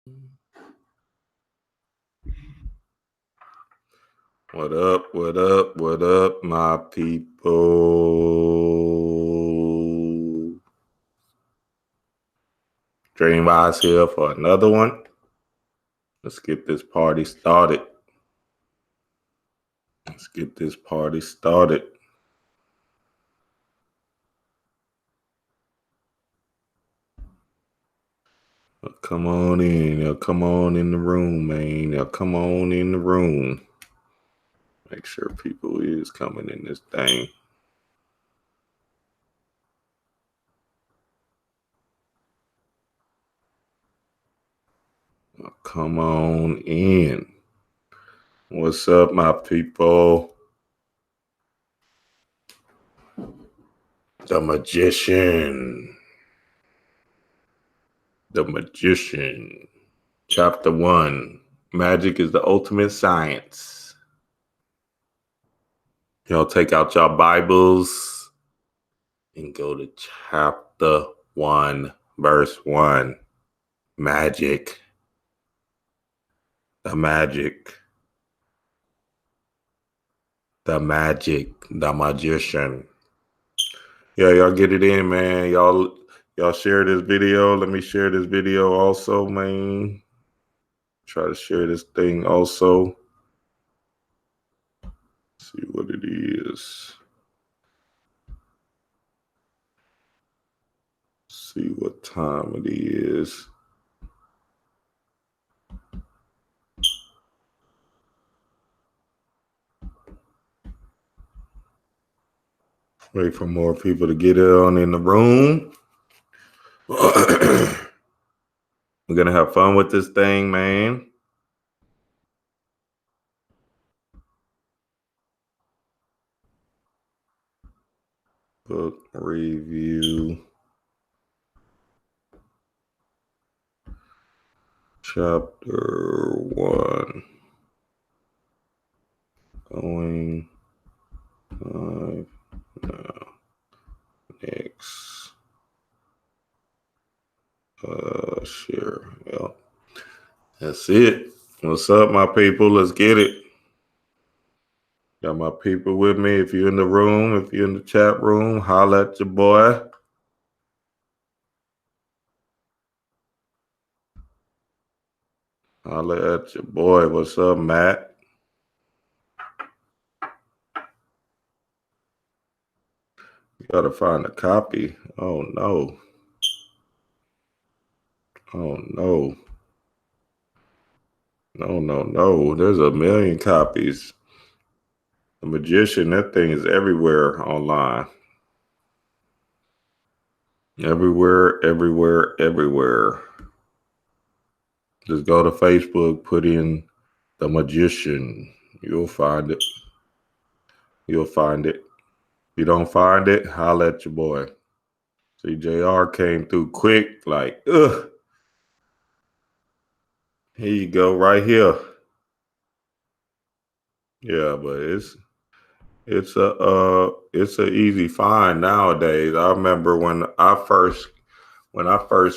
What up, what up, what up, my people? Dream Eyes here for another one. Let's get this party started. Come on in. Come on in the room, man. Come on in the room. Make sure people is coming in this thing. Come on in. What's up, my people? The Magician. Chapter 1. Magic is the ultimate science. Take out your Bibles and go to chapter 1, verse 1. Magic. The magic. The magician. Yeah, y'all get it in, man. Y'all share this video. Let me share this video also, man. Try to share this thing also. See what it is. See what time it is. Wait for more people to get on in the room. We're going to have fun with this thing, man. Book review. Chapter 1. Going live now. Next. Share. Well, that's it. What's up, my people? Let's get it. Got my people with me. If you're in the room, if you're in the chat room, holla at your boy. Holla at your boy. What's up, Matt? You gotta find a copy. Oh, no. Oh, no. No. There's a million copies. The Magician, that thing is everywhere online. Everywhere. Just go to Facebook, put in The Magician. You'll find it. If you don't find it, holla at your boy. See, JR came through quick, like, ugh. Here you go, right here. Yeah, but it's a easy find nowadays. I remember when I first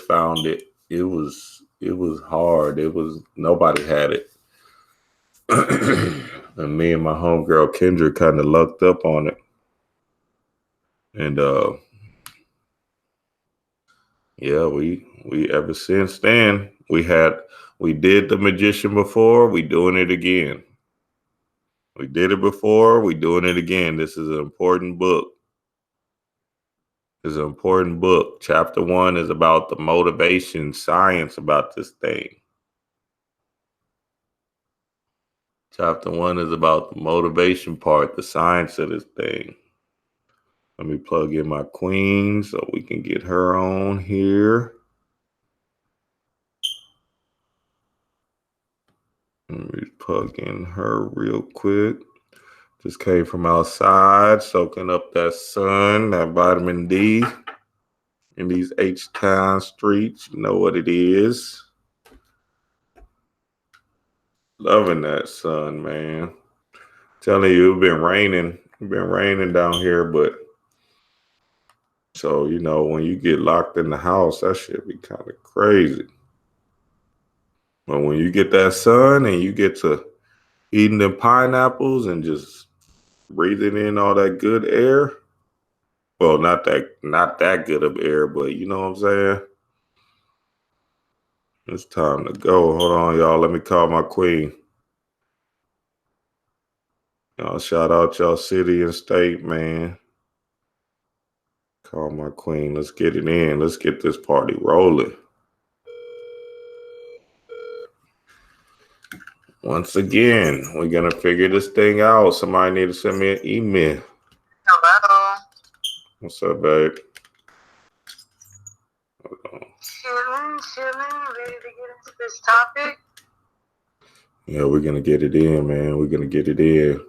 found it, it was hard. Nobody had it. And me and my homegirl Kendra kind of lucked up on it. And yeah, we ever since then we did The Magician before, we doing it again. We did it before, we doing it again. This is an important book. It's an important book. Chapter 1 is about the motivation science about this thing. Chapter 1 is about the motivation part, the science of this thing. Let me plug in my queen so we can get her on here. Let me plug in her real quick. Just came from outside, soaking up that sun, that vitamin D in these H-Town streets. You know what it is. Loving that sun, man. Telling you, it's been raining. It's been raining down here, but so, when you get locked in the house, that shit be kind of crazy. But when you get that sun and you get to eating them pineapples and just breathing in all that good air. Well, not that good of air, but you know what I'm saying? It's time to go. Hold on, y'all. Let me call my queen. Y'all shout out y'all city and state, man. Call my queen. Let's get it in. Let's get this party rolling. Once again, we're going to figure this thing out. Somebody need to send me an email. Hello. What's up, babe? Chilling. Ready to get into this topic? Yeah, we're going to get it in, man. We're going to get it in.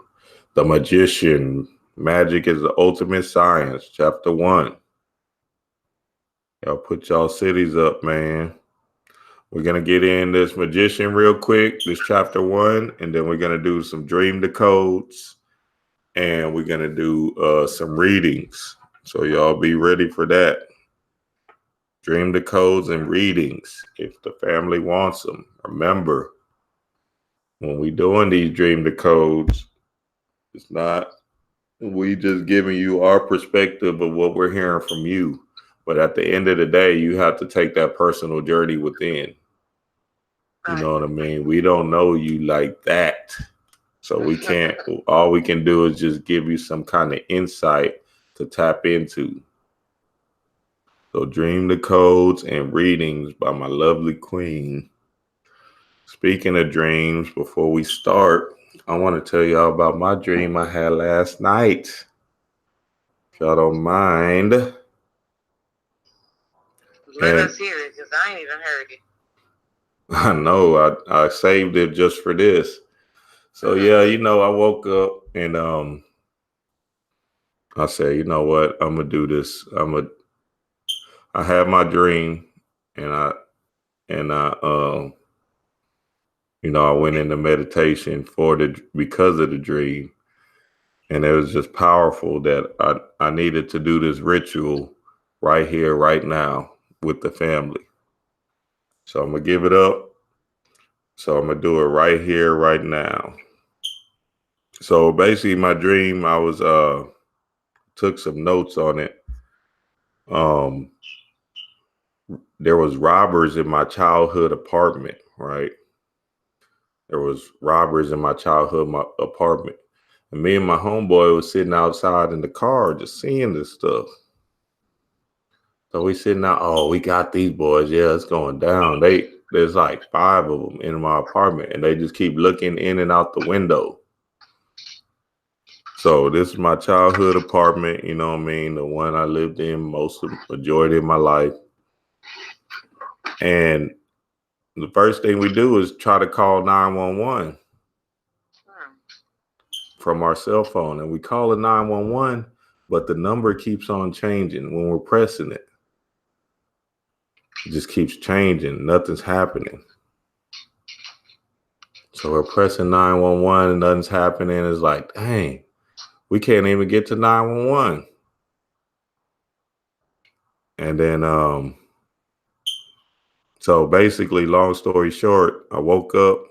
The Magician. Magic is the ultimate science. Chapter 1. Y'all put y'all cities up, man. We're going to get in this Magician real quick, this chapter 1, and then we're going to do some Dream Decodes, and we're going to do some readings. So y'all be ready for that. Dream Decodes and Readings, if the family wants them. Remember, when we doing these Dream Decodes, it's not we just giving you our perspective of what we're hearing from you. But at the end of the day, you have to take that personal journey within. You know what I mean? We don't know you like that. So we can't, all we can do is just give you some kind of insight to tap into. So Dream Decodes and Readings by my lovely queen. Speaking of dreams, before we start, I want to tell y'all about my dream I had last night. If y'all don't mind. Let us hear it, because I ain't even heard it. I know, I saved it just for this. So yeah, you know, I woke up and I said, you know what, I'm gonna do this. I had my dream and I you know, I went into meditation because of the dream. And it was just powerful that I needed to do this ritual right here, right now with the family. So I'm gonna give it up. So I'm gonna do it right here, right now. So basically my dream, I was took some notes on it. There was robbers in my childhood apartment, right? There was robbers in my childhood apartment. And me and my homeboy was sitting outside in the car just seeing this stuff. So we sitting out, oh, we got these boys. Yeah, it's going down. There's like 5 of them in my apartment and they just keep looking in and out the window. So this is my childhood apartment, you know what I mean? The one I lived in majority of my life. And the first thing we do is try to call 911 from our cell phone. And we call it 911, but the number keeps on changing when we're pressing it. It just keeps changing. Nothing's happening. So we're pressing 911 and nothing's happening. It's like, dang, we can't even get to 911. And then, so basically, long story short, I woke up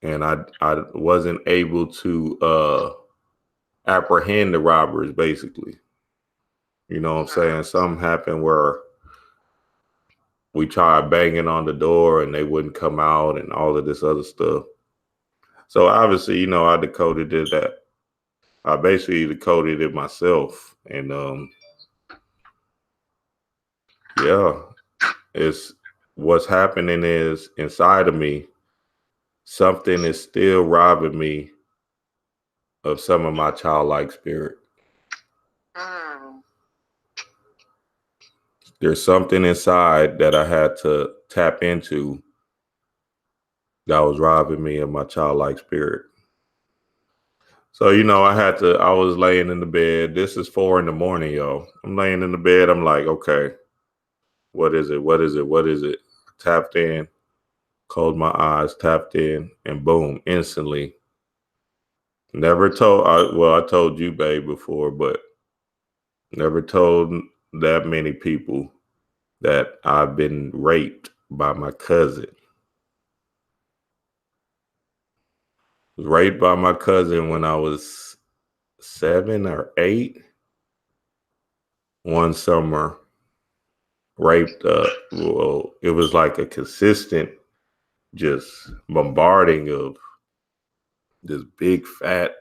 and I wasn't able to apprehend the robbers, basically. You know what I'm saying? Something happened where we tried banging on the door and they wouldn't come out and all of this other stuff. So obviously, you know, I decoded that. I basically decoded it myself. And yeah, it's what's happening is inside of me, something is still robbing me of some of my childlike spirit. There's something inside that I had to tap into that was robbing me of my childlike spirit. So, you know, I was laying in the bed. This is 4 a.m, y'all. I'm laying in the bed. I'm like, okay, what is it? What is it? What is it? Tapped in, closed my eyes, tapped in, and boom, instantly. Never told, I told you, babe, before, but never told that many people that I've been raped by my cousin. Was raped by my cousin when I was 7 or 8. One summer, raped. Well, it was like a consistent, just bombarding of this big fat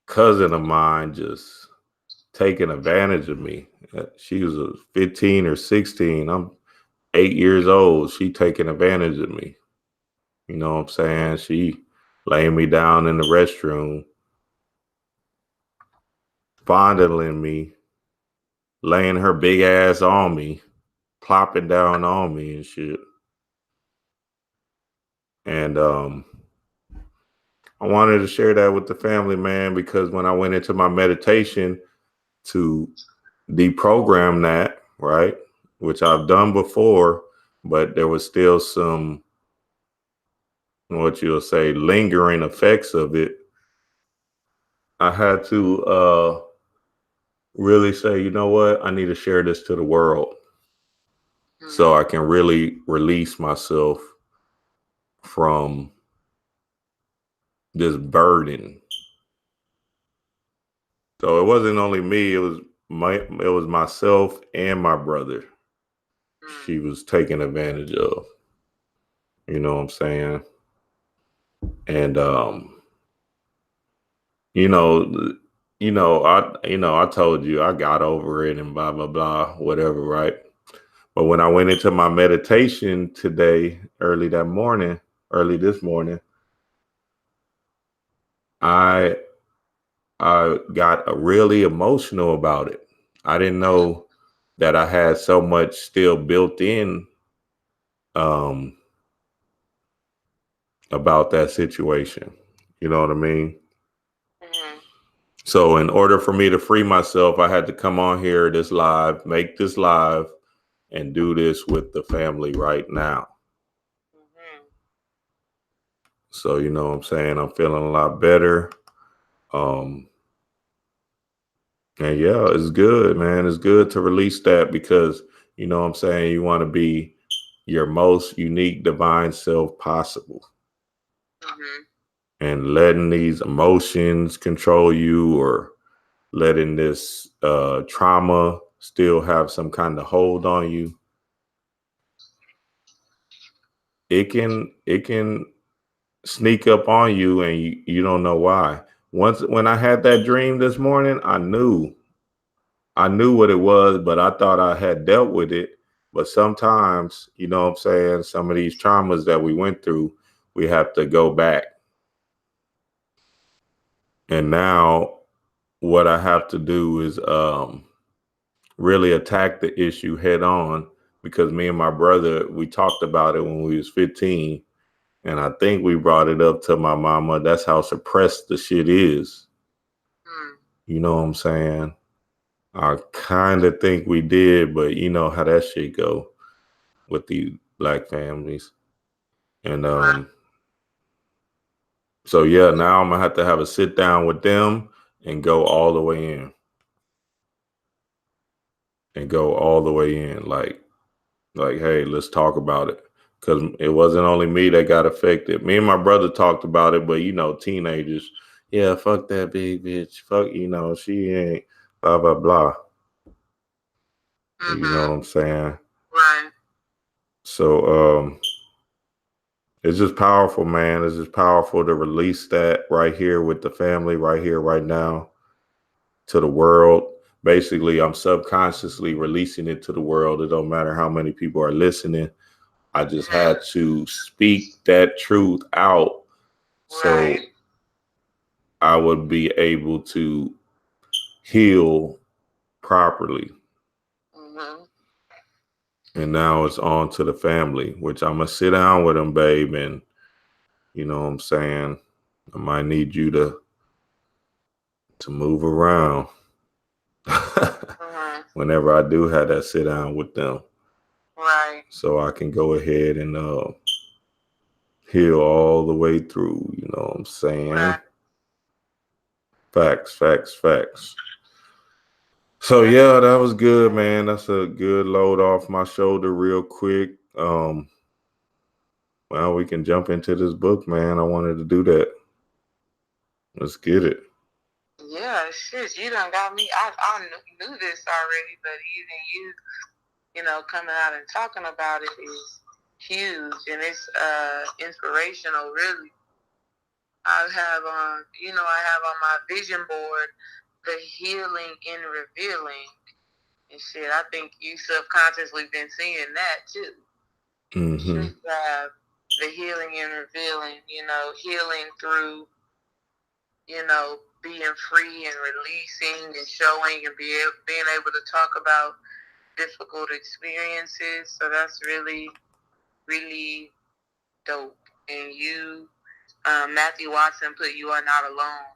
cousin of mine, just taking advantage of me. She was 15 or 16. I'm 8 years old. She taking advantage of me. You know what I'm saying? She laying me down in the restroom, fondling me, laying her big ass on me, plopping down on me and shit. And I wanted to share that with the family, man, because when I went into my meditation to deprogram that, right, which I've done before, but there was still some, what you'll say, lingering effects of it. I had to really say, you know what, I need to share this to the world so I can really release myself from this burden. So it wasn't only me, it was myself and my brother. She was taking advantage of. You know what I'm saying? And I told you I got over it and blah blah blah, whatever, right? But when I went into my meditation today, early this morning, I got really emotional about it. I didn't know that I had so much still built in about that situation. You know what I mean? Mm-hmm. So in order for me to free myself, I had to come on here, make this live, and do this with the family right now. Mm-hmm. So, you know what I'm saying? I'm feeling a lot better. And yeah, it's good, man. It's good to release that because, you know what I'm saying, you want to be your most unique divine self possible. Mm-hmm. And letting these emotions control you or letting this trauma still have some kind of hold on you, it can sneak up on you and you don't know why. When I had that dream this morning, I knew what it was, but I thought I had dealt with it. But sometimes, you know what I'm saying, some of these traumas that we went through, we have to go back. And now what I have to do is really attack the issue head on, because me and my brother, we talked about it when we was 15. And I think we brought it up to my mama. That's how suppressed the shit is. You know what I'm saying? I kind of think we did, but you know how that shit go with the black families. And so yeah, now I'm gonna have to have a sit down with them and go all the way in. Like, hey, let's talk about it. Because it wasn't only me that got affected. Me and my brother talked about it, but you know, teenagers, yeah, fuck that big bitch. Fuck, she ain't blah blah blah. You know what I'm saying? Right. So it's just powerful, man. It's just powerful to release that right here with the family, right here, right now, to the world. Basically, I'm subconsciously releasing it to the world. It don't matter how many people are listening. I just had to speak that truth out so I would be able to heal properly. Mm-hmm. And now it's on to the family, which I'm going to sit down with them, babe. And you know what I'm saying? I might need you to move around whenever I do have that sit down with them. Right. So I can go ahead and heal all the way through. You know what I'm saying? Right. Facts. So yeah, that was good, man. That's a good load off my shoulder real quick. Well, we can jump into this book, man. I wanted to do that. Let's get it. Yeah, shit, you done got me. I knew this already, but even you know, coming out and talking about it is huge, and it's inspirational, really. I have on, you know, I have on my vision board the healing in revealing and shit. I think you subconsciously been seeing that too. Mm-hmm. You have the healing in revealing, you know, healing through, you know, being free and releasing and showing and being able to talk about difficult experiences. So that's really, really dope. And you, Matthew Watson put "You are not alone,"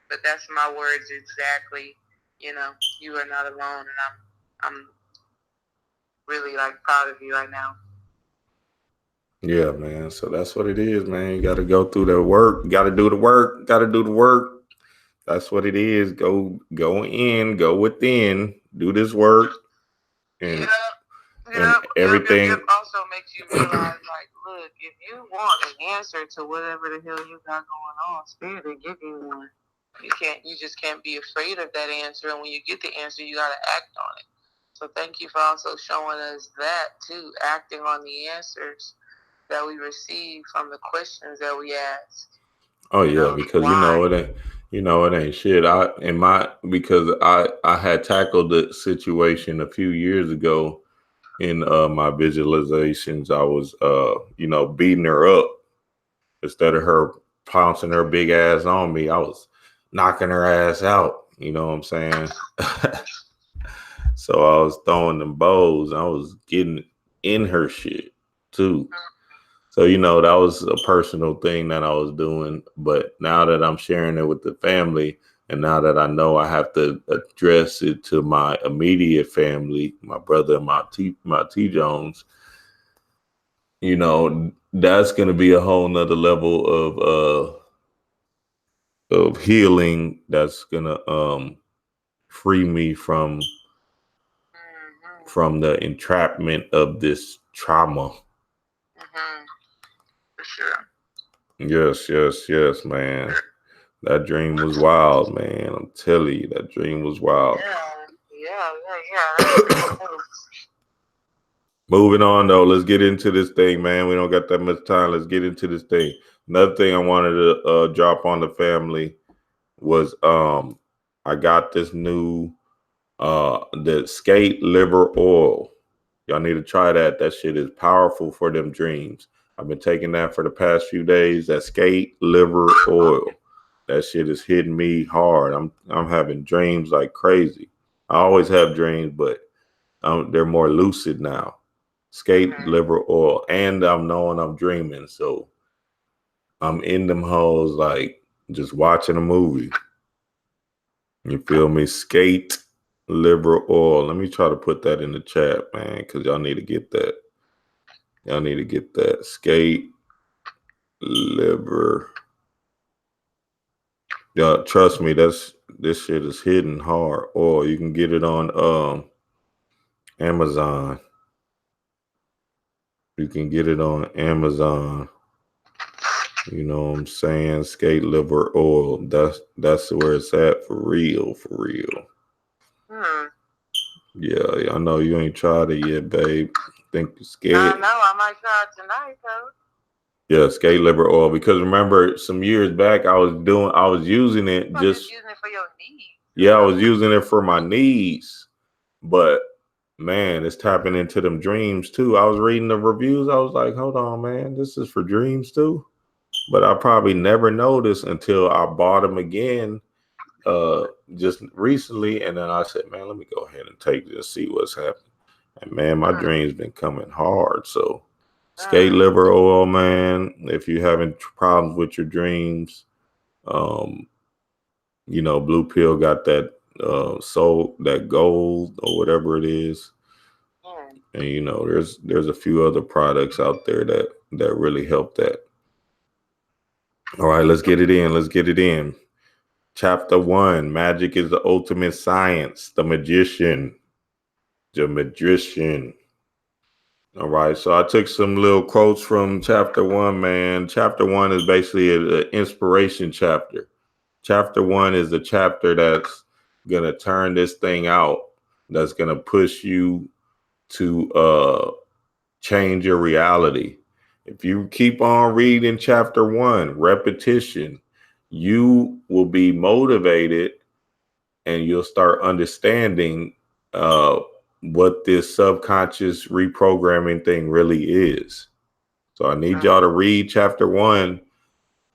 but that's my words exactly. You know, you are not alone, and I'm really like proud of you right now. Yeah, man. So that's what it is, man. You got to go through the work. Got to do the work. Got to do the work. That's what it is. Go in. Go within. Do this work, and everything. Yep. Also makes you realize, like, look, if you want an answer to whatever the hell you got going on, Spirit will give you one. You just can't be afraid of that answer. And when you get the answer, you got to act on it. So thank you for also showing us that too, acting on the answers that we receive from the questions that we ask. Oh yeah, because it ain't shit. Because I had tackled the situation a few years ago in my visualizations. I was beating her up instead of her pouncing her big ass on me. I was knocking her ass out. You know what I'm saying? So I was throwing them bows. I was getting in her shit too. So, that was a personal thing that I was doing. But now that I'm sharing it with the family, and now that I know I have to address it to my immediate family, my brother and my T Jones, that's going to be a whole nother level of healing that's going to free me from the entrapment of this trauma. For sure. Yes, man. That dream was wild, man. I'm telling you, that dream was wild. Yeah. Moving on, though. Let's get into this thing, man. We don't got that much time. Let's get into this thing. Another thing I wanted to drop on the family was I got this new the skate liver oil. Y'all need to try that. That shit is powerful for them dreams. I've been taking that for the past few days. That skate liver oil. That shit is hitting me hard. I'm having dreams like crazy. I always have dreams, but they're more lucid now. Skate liver oil, and I'm knowing I'm dreaming, so I'm in them hoes like just watching a movie. You feel me? Skate liver oil. Let me try to put that in the chat, man, because y'all need to get that. Y'all need to get that. Skate liver. Yeah, trust me, this shit is hitting hard. Or you can get it on Amazon. You can get it on Amazon. You know what I'm saying? Skate liver oil. That's where it's at for real. Yeah, I know you ain't tried it yet, babe. Think you're scared. No, I might try it tonight though. Yeah, skate liver oil. Because remember, some years back, I was using it just using it for your knees. Yeah, I was using it for my knees, but man, it's tapping into them dreams too. I was reading the reviews. I was like, hold on, man, this is for dreams too. But I probably never noticed until I bought them again just recently. And then I said, man, let me go ahead and take this, see what's happening. And man, my dreams been coming hard. So skate liver oil, man. If you're having problems with your dreams, Blue Pill got that soul, that gold or whatever it is. And there's a few other products out there that really help that. All right, let's get it in. Chapter 1, Magic is the ultimate science. The magician. All right. So I took some little quotes from chapter 1, man. Chapter 1 is basically an inspiration chapter. Chapter 1 is the chapter that's going to turn this thing out, that's going to push you to change your reality. If you keep on reading chapter 1, repetition, you will be motivated and you'll start understanding uh, what this subconscious reprogramming thing really is. So I need y'all to read chapter 1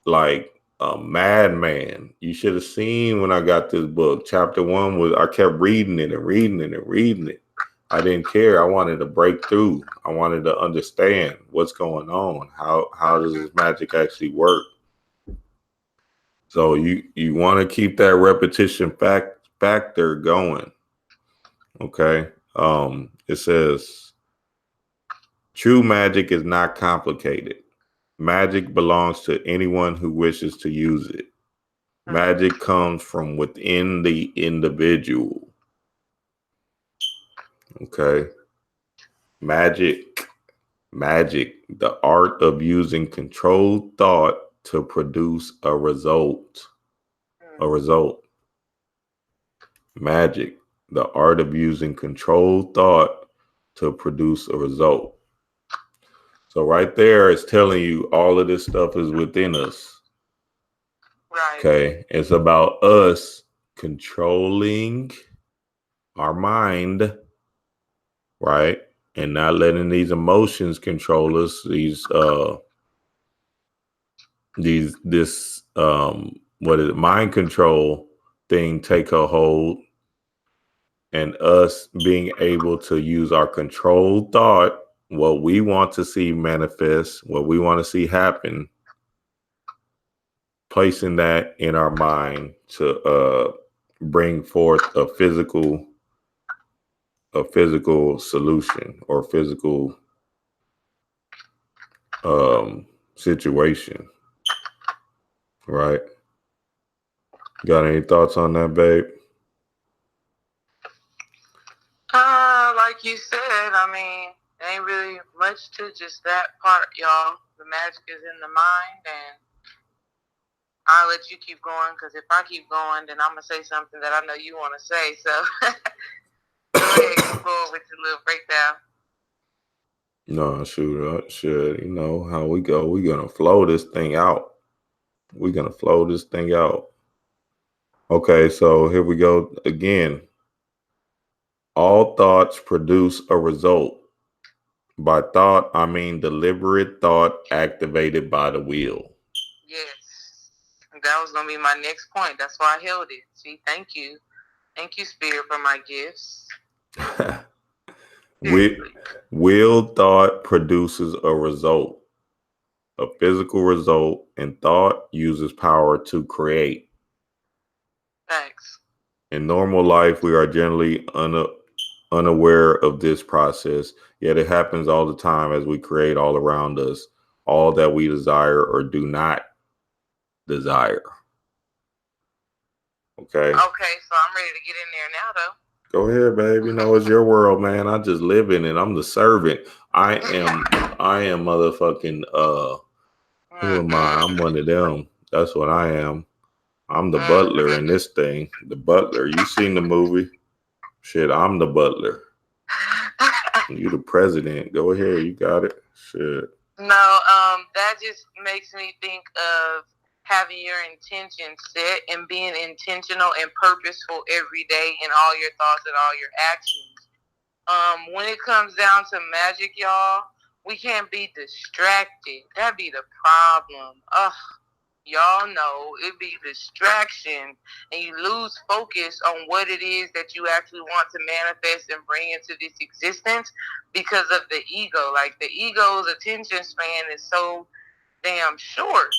like a madman. You should have seen when I got this book. Chapter 1 was, I kept reading it and reading it and reading it. I didn't care. I wanted to break through. I wanted to understand what's going on. How does this magic actually work? So you want to keep that repetition factor going. Okay. It says true magic is not complicated. Magic belongs to anyone who wishes to use it. Magic comes from within the individual. Okay. Magic, the art of using controlled thought to produce a result. A result. Magic, the art of using controlled thought to produce a result. So right there, it's telling you all of this stuff is within us. Right. Okay. It's about us controlling our mind, right? And not letting these emotions control us, this what is it, mind control thing take a hold, and us being able to use our controlled thought, what we want to see manifest, what we want to see happen, placing that in our mind to bring forth a physical solution or physical situation. Right. Got any thoughts on that, babe? Like you said, I mean, ain't really much to just that part, y'all. The magic is in the mind, and I'll let you keep going, because if I keep going, then I'm going to say something that I know you want to say. So go ahead, keep going with your little breakdown. No, shoot. You know how we go. We're going to flow this thing out. We're going to flow this thing out. Okay, so here we go again. All thoughts produce a result. By thought, I mean deliberate thought activated by the will. Yes. That was going to be my next point. That's why I held it. See, thank you. Thank you, Spirit, for my gifts. Will thought produces a result, a physical result, and thought uses power to create. Thanks. In normal life, we are generally unaware of this process, yet it happens all the time as we create all around us, all that we desire or do not desire. Okay, so I'm ready to get in there now, though. Go ahead, babe. You know, it's your world, man. I just live in it. I'm the servant. I am motherfucking who am I? I'm one of them. That's what I am. I'm the butler in this thing. The butler. You seen the movie? Shit, I'm the butler. You the president. Go ahead. You got it. Shit. No, that just makes me think of having your intention set and being intentional and purposeful every day in all your thoughts and all your actions. When it comes down to magic, y'all, we can't be distracted. That'd be the problem. Y'all know it'd be distraction, and you lose focus on what it is that you actually want to manifest and bring into this existence because of the ego. Like, the ego's attention span is so damn short.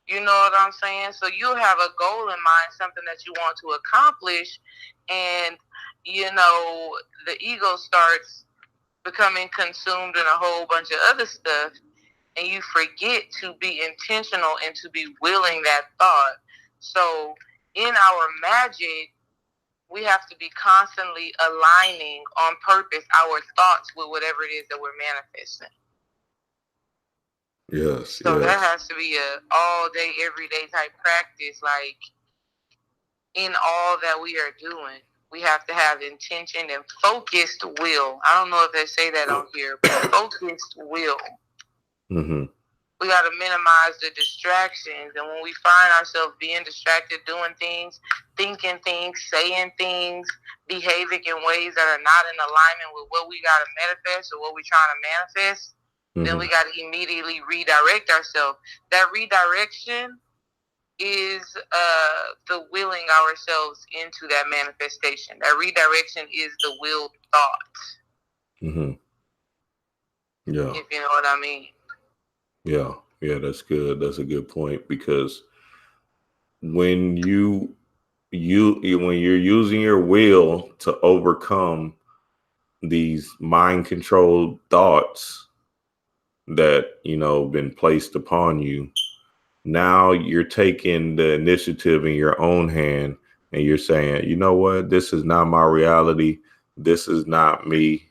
You know what I'm saying? So you have a goal in mind, something that you want to accomplish, and you know, the ego starts becoming consumed in a whole bunch of other stuff, and you forget to be intentional and to be willing that thought. So in our magic, we have to be constantly aligning on purpose our thoughts with whatever it is that we're manifesting. Yes. So that has to be a all day, everyday type practice. Like in all that we are doing, we have to have intention and focused will. I don't know if they say that on here, but focused will. Mm-hmm. We got to minimize the distractions. And when we find ourselves being distracted, doing things, thinking things, saying things, behaving in ways that are not in alignment with what we got to manifest or what we're trying to manifest, then we got to immediately redirect ourselves. That redirection is the willing ourselves into that manifestation. That redirection is the willed thought. Mm-hmm. Yeah. If you know what I mean. Yeah. Yeah, that's good. That's a good point, because when when you're using your will to overcome these mind controlled thoughts that, been placed upon you, now you're taking the initiative in your own hand, and you're saying, you know what, this is not my reality. This is not me.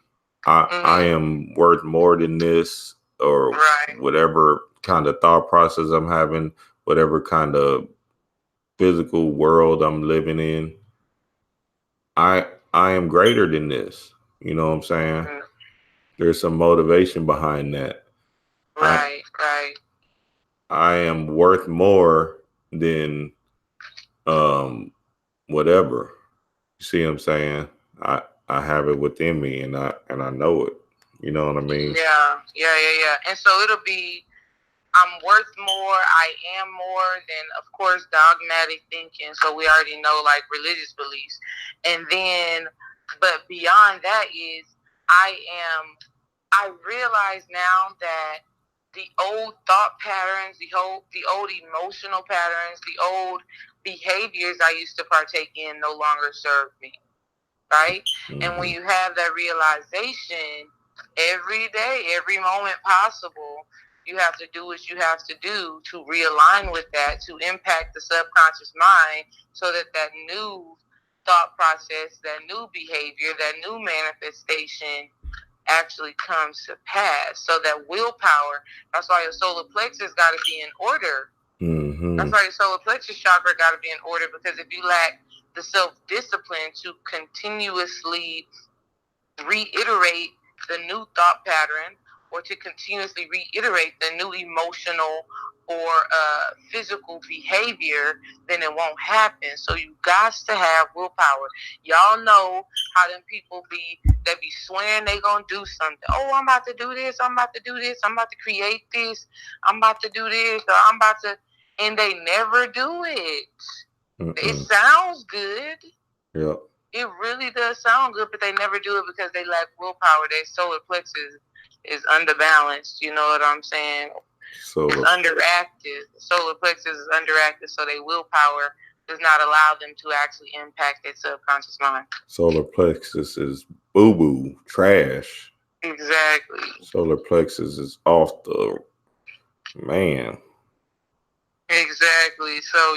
I am worth more than this, or whatever kind of thought process I'm having, whatever kind of physical world I'm living in. I am greater than this. You know what I'm saying? There's some motivation behind that. Right. I am worth more than whatever. You see what I'm saying? I have it within me, and I know it. You know what I mean? Yeah. And so it'll be, I'm worth more, I am more than, of course, dogmatic thinking. So we already know, like, religious beliefs. And then, but beyond that is, I realize now that the old thought patterns, the old emotional patterns, the old behaviors I used to partake in no longer serve me. Right? Mm-hmm. And when you have that realization, every day, every moment possible, you have to do what you have to do to realign with that, to impact the subconscious mind, so that that new thought process, that new behavior, that new manifestation actually comes to pass. So that willpower, that's why your solar plexus got to be in order. Mm-hmm. That's why your solar plexus chakra got to be in order, because if you lack the self-discipline to continuously reiterate the new thought pattern, or to continuously reiterate the new emotional or physical behavior, then it won't happen. So you got to have willpower. Y'all know how them people be swearing they gonna do something. Oh, I'm about to do this, I'm about to do this, I'm about to create this, I'm about to do this, or I'm about to, and they never do it. It sounds good. Yeah. It really does sound good, but they never do it because they lack willpower. Their solar plexus is underbalanced. You know what I'm saying? It's underactive. Solar plexus is underactive, so their willpower does not allow them to actually impact their subconscious mind. Solar plexus is boo-boo, trash. Exactly. Solar plexus is off the man. Exactly. So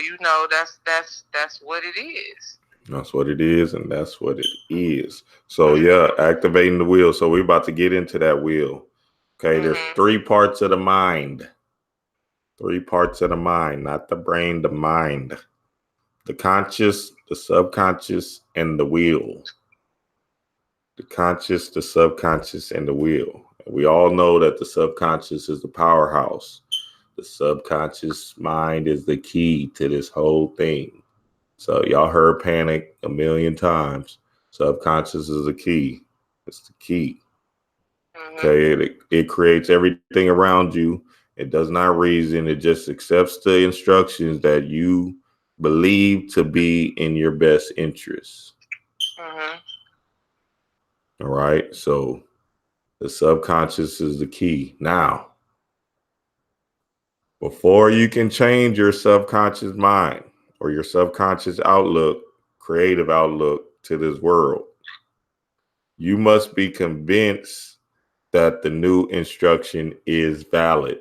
that's what it is. That's what it is, and that's what it is. So yeah, activating the wheel. So we're about to get into that wheel. Okay, there's 3 parts of the mind. 3 parts of the mind, not the brain, the mind. The conscious, the subconscious, and the will. The conscious, the subconscious, and the will. We all know that the subconscious is the powerhouse. The subconscious mind is the key to this whole thing. So y'all heard panic a million times. Subconscious is the key. It's the key. Okay, it creates everything around you. It does not reason. It just accepts the instructions that you believe to be in your best interest. All right. So the subconscious is the key. Now, before you can change your subconscious mind or your subconscious outlook, creative outlook to this world, you must be convinced that the new instruction is valid.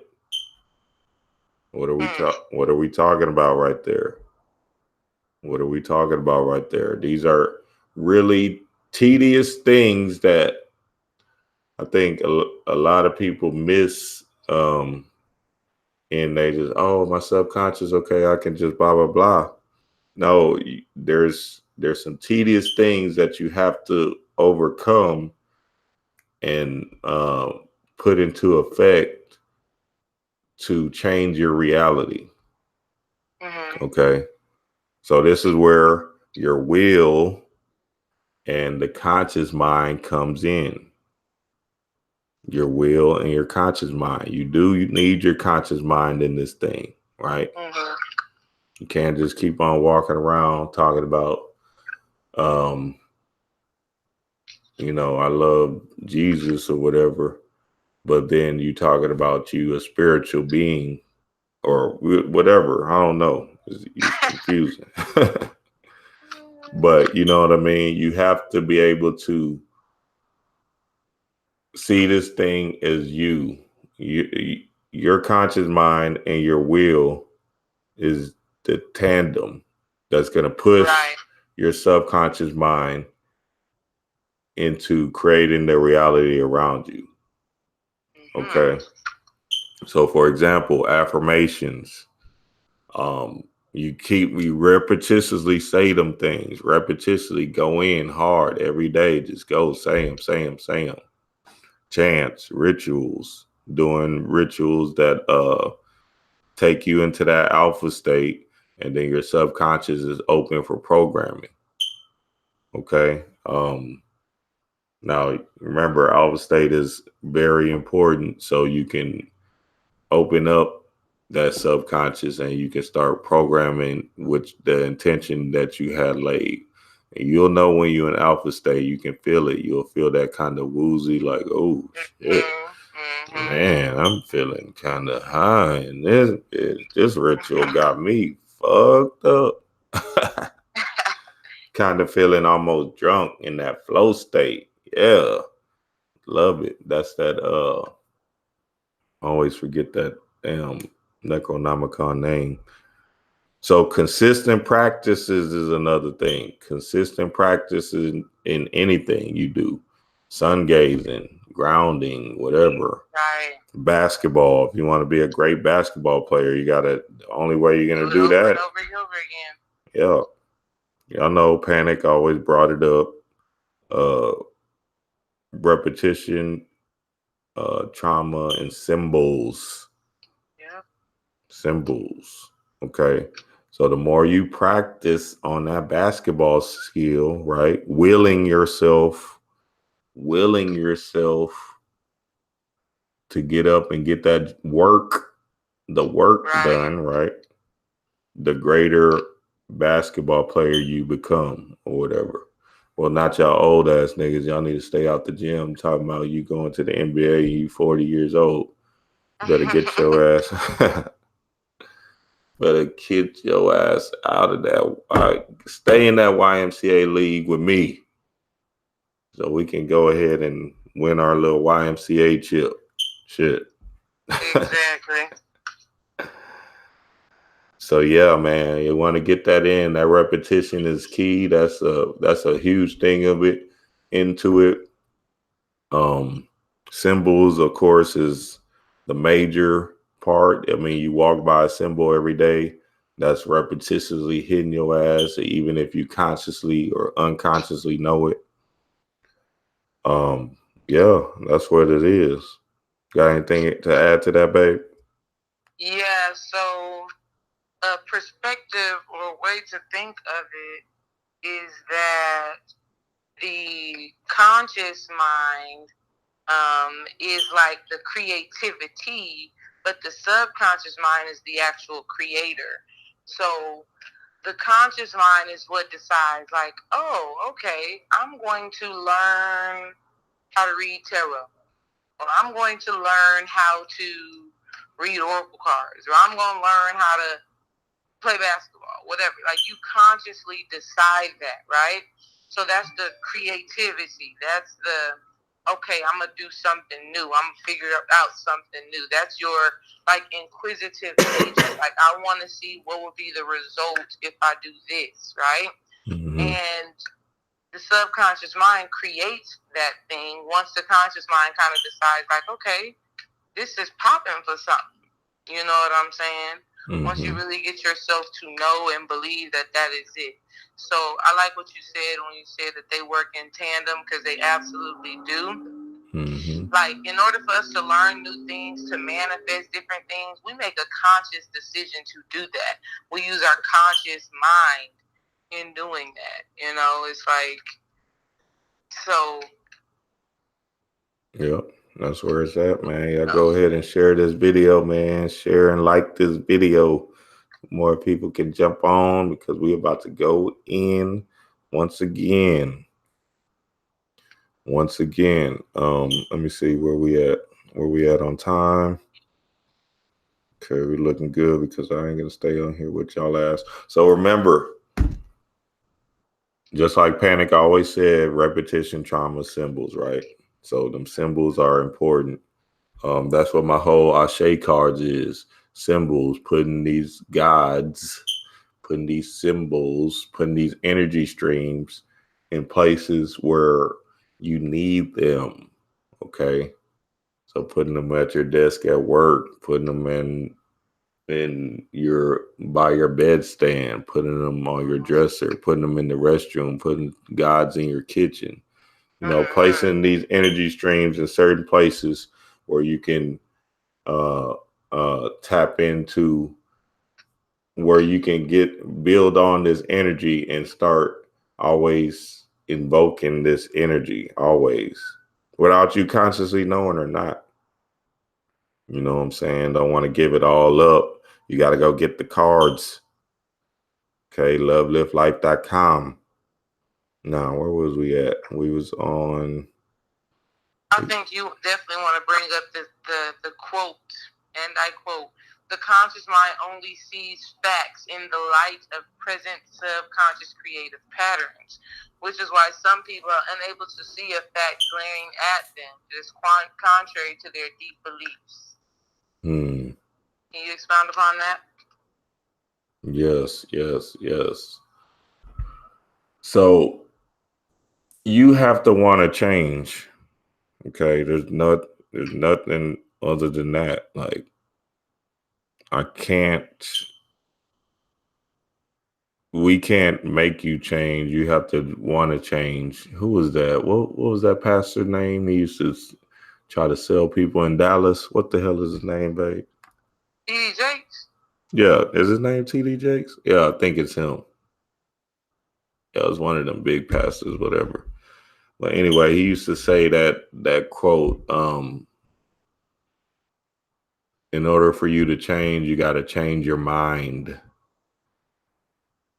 What are we talking about right there? What are we talking about right there? These are really tedious things that I think a lot of people miss. And they just, oh, my subconscious, okay, I can just blah blah blah. No, there's some tedious things that you have to overcome and put into effect to change your reality. Mm-hmm. Okay, so this is where your will and the conscious mind comes in. Your will and your conscious mind. You need your conscious mind in this thing, right? Mm-hmm. You can't just keep on walking around talking about, I love Jesus or whatever, but then you talking about you a spiritual being or whatever. I don't know. It's confusing. But you know what I mean? You have to be able to see this thing as your conscious mind and your will is the tandem that's going to push your subconscious mind into creating the reality around you. Okay. So for example, affirmations. You repetitiously say them things, repetitiously go in hard every day. Just go say them. Chants, rituals, doing rituals that take you into that alpha state, and then your subconscious is open for programming. Okay. Now remember, alpha state is very important, so you can open up that subconscious and you can start programming with the intention that you had laid. And you'll know when you're in alpha state, you can feel it. You'll feel that kind of woozy, like, oh shit, man, I'm feeling kind of high, and this ritual got me fucked up. Kind of feeling almost drunk in that flow state. Yeah, love it. That's that. I always forget that damn Necronomicon name. So consistent practices is another thing. Consistent practices in anything you do. Sun gazing, grounding, whatever. Right. Basketball. If you want to be a great basketball player, the only way you're gonna do over that. And over and over again. Yeah. Y'all know Panic always brought it up. Repetition, trauma, and symbols. Yep. Symbols. Okay. So the more you practice on that basketball skill, right? Willing yourself to get up and get the work done, right? The greater basketball player you become or whatever. Well, not y'all old ass niggas. Y'all need to stay out the gym talking about you going to the NBA and you 40 years old. Better get your ass. Better get your ass out of that. Stay in that YMCA league with me, so we can go ahead and win our little YMCA chip. Shit. Exactly. So yeah, man, you want to get that in. That repetition is key. That's a huge thing of it. Into it. Symbols, of course, is the major part. I mean, you walk by a symbol every day. That's repetitively hitting your ass, even if you consciously or unconsciously know it. Yeah, that's what it is. Got anything to add to that, babe? Yeah, so a perspective or way to think of it is that the conscious mind is like the creativity, but the subconscious mind is the actual creator. So the conscious mind is what decides, like, oh, okay, I'm going to learn how to read tarot, or I'm going to learn how to read oracle cards, or I'm going to learn how to play basketball, whatever. Like, you consciously decide that, right? So that's the creativity. That's the, okay, I'm going to do something new. I'm going to figure out something new. That's your, like, inquisitive nature. Like, I want to see what would be the result if I do this, right? Mm-hmm. And the subconscious mind creates that thing once the conscious mind kind of decides, like, okay, this is popping for something. You know what I'm saying? Mm-hmm. Once you really get yourself to know and believe that that is it. So I like what you said when you said that they work in tandem, because they absolutely do. Mm-hmm. Like, in order for us to learn new things, to manifest different things, we make a conscious decision to do that. We use our conscious mind in doing that. You know, it's like, so. Yep, that's where it's at, man. Y'all go ahead and share this video, man. Share and like this video. More people can jump on, because we're about to go in once again. Let me see where we at on time. Okay, we're looking good, because I ain't gonna stay on here with y'all ass. So remember, just like Panic always said, repetition, trauma, symbols, right? So them symbols are important. That's what my whole Ashe cards is. Symbols, putting these gods, putting these symbols, putting these energy streams in places where you need them. Okay. So putting them at your desk at work, putting them in by your bedstand, putting them on your dresser, putting them in the restroom, putting gods in your kitchen. You know, placing these energy streams in certain places where you can tap into, where you can build on this energy and start always invoking this energy, always, without you consciously knowing or not. You know what I'm saying? Don't want to give it all up. You got to go get the cards. Okay, loveliftlife.com. Now, where was we at? We was on. I think you definitely want to bring up the quote, and I quote, "The conscious mind only sees facts in the light of present subconscious creative patterns," which is why some people are unable to see a fact glaring at them. It is contrary to their deep beliefs. Can you expound upon that? Yes. So you have to want to change. Okay, there's nothing other than that. Like, we can't make you change. You have to want to change. Who was that? What was that pastor name? He used to try to sell people in Dallas. What the hell is his name, babe? T.D. Jakes. Yeah, is his name T.D. Jakes? Yeah, I think it's him. Yeah, it was one of them big pastors, whatever. But anyway, he used to say that quote, in order for you to change, you got to change your mind.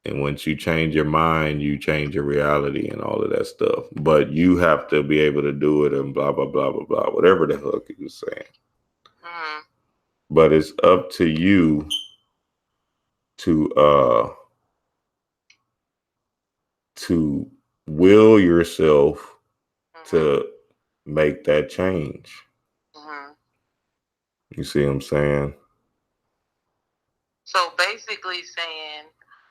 And once you change your mind, you change your reality and all of that stuff. But you have to be able to do it, and blah, blah, blah, blah, blah, whatever the hell he was saying. Mm-hmm. But it's up to you to will yourself to make that change. Mm-hmm. You see what I'm saying? So basically saying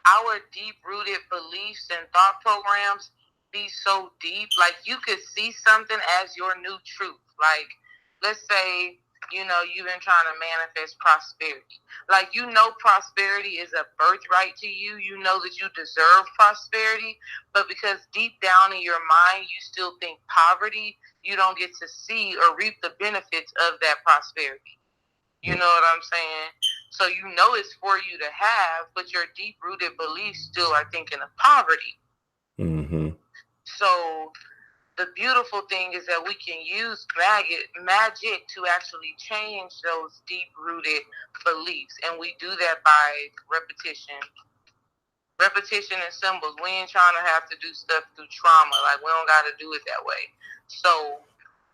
our deep-rooted beliefs and thought programs be so deep, like you could see something as your new truth. Like, let's say, you know, you've been trying to manifest prosperity. Like, you know, prosperity is a birthright to you. You know that you deserve prosperity, but because deep down in your mind, you still think poverty, you don't get to see or reap the benefits of that prosperity. You know what I'm saying? So you know it's for you to have, but your deep-rooted beliefs still are thinking of poverty. Mm-hmm. So the beautiful thing is that we can use magic to actually change those deep-rooted beliefs. And we do that by repetition. Repetition and symbols. We ain't trying to have to do stuff through trauma. Like, we don't got to do it that way. So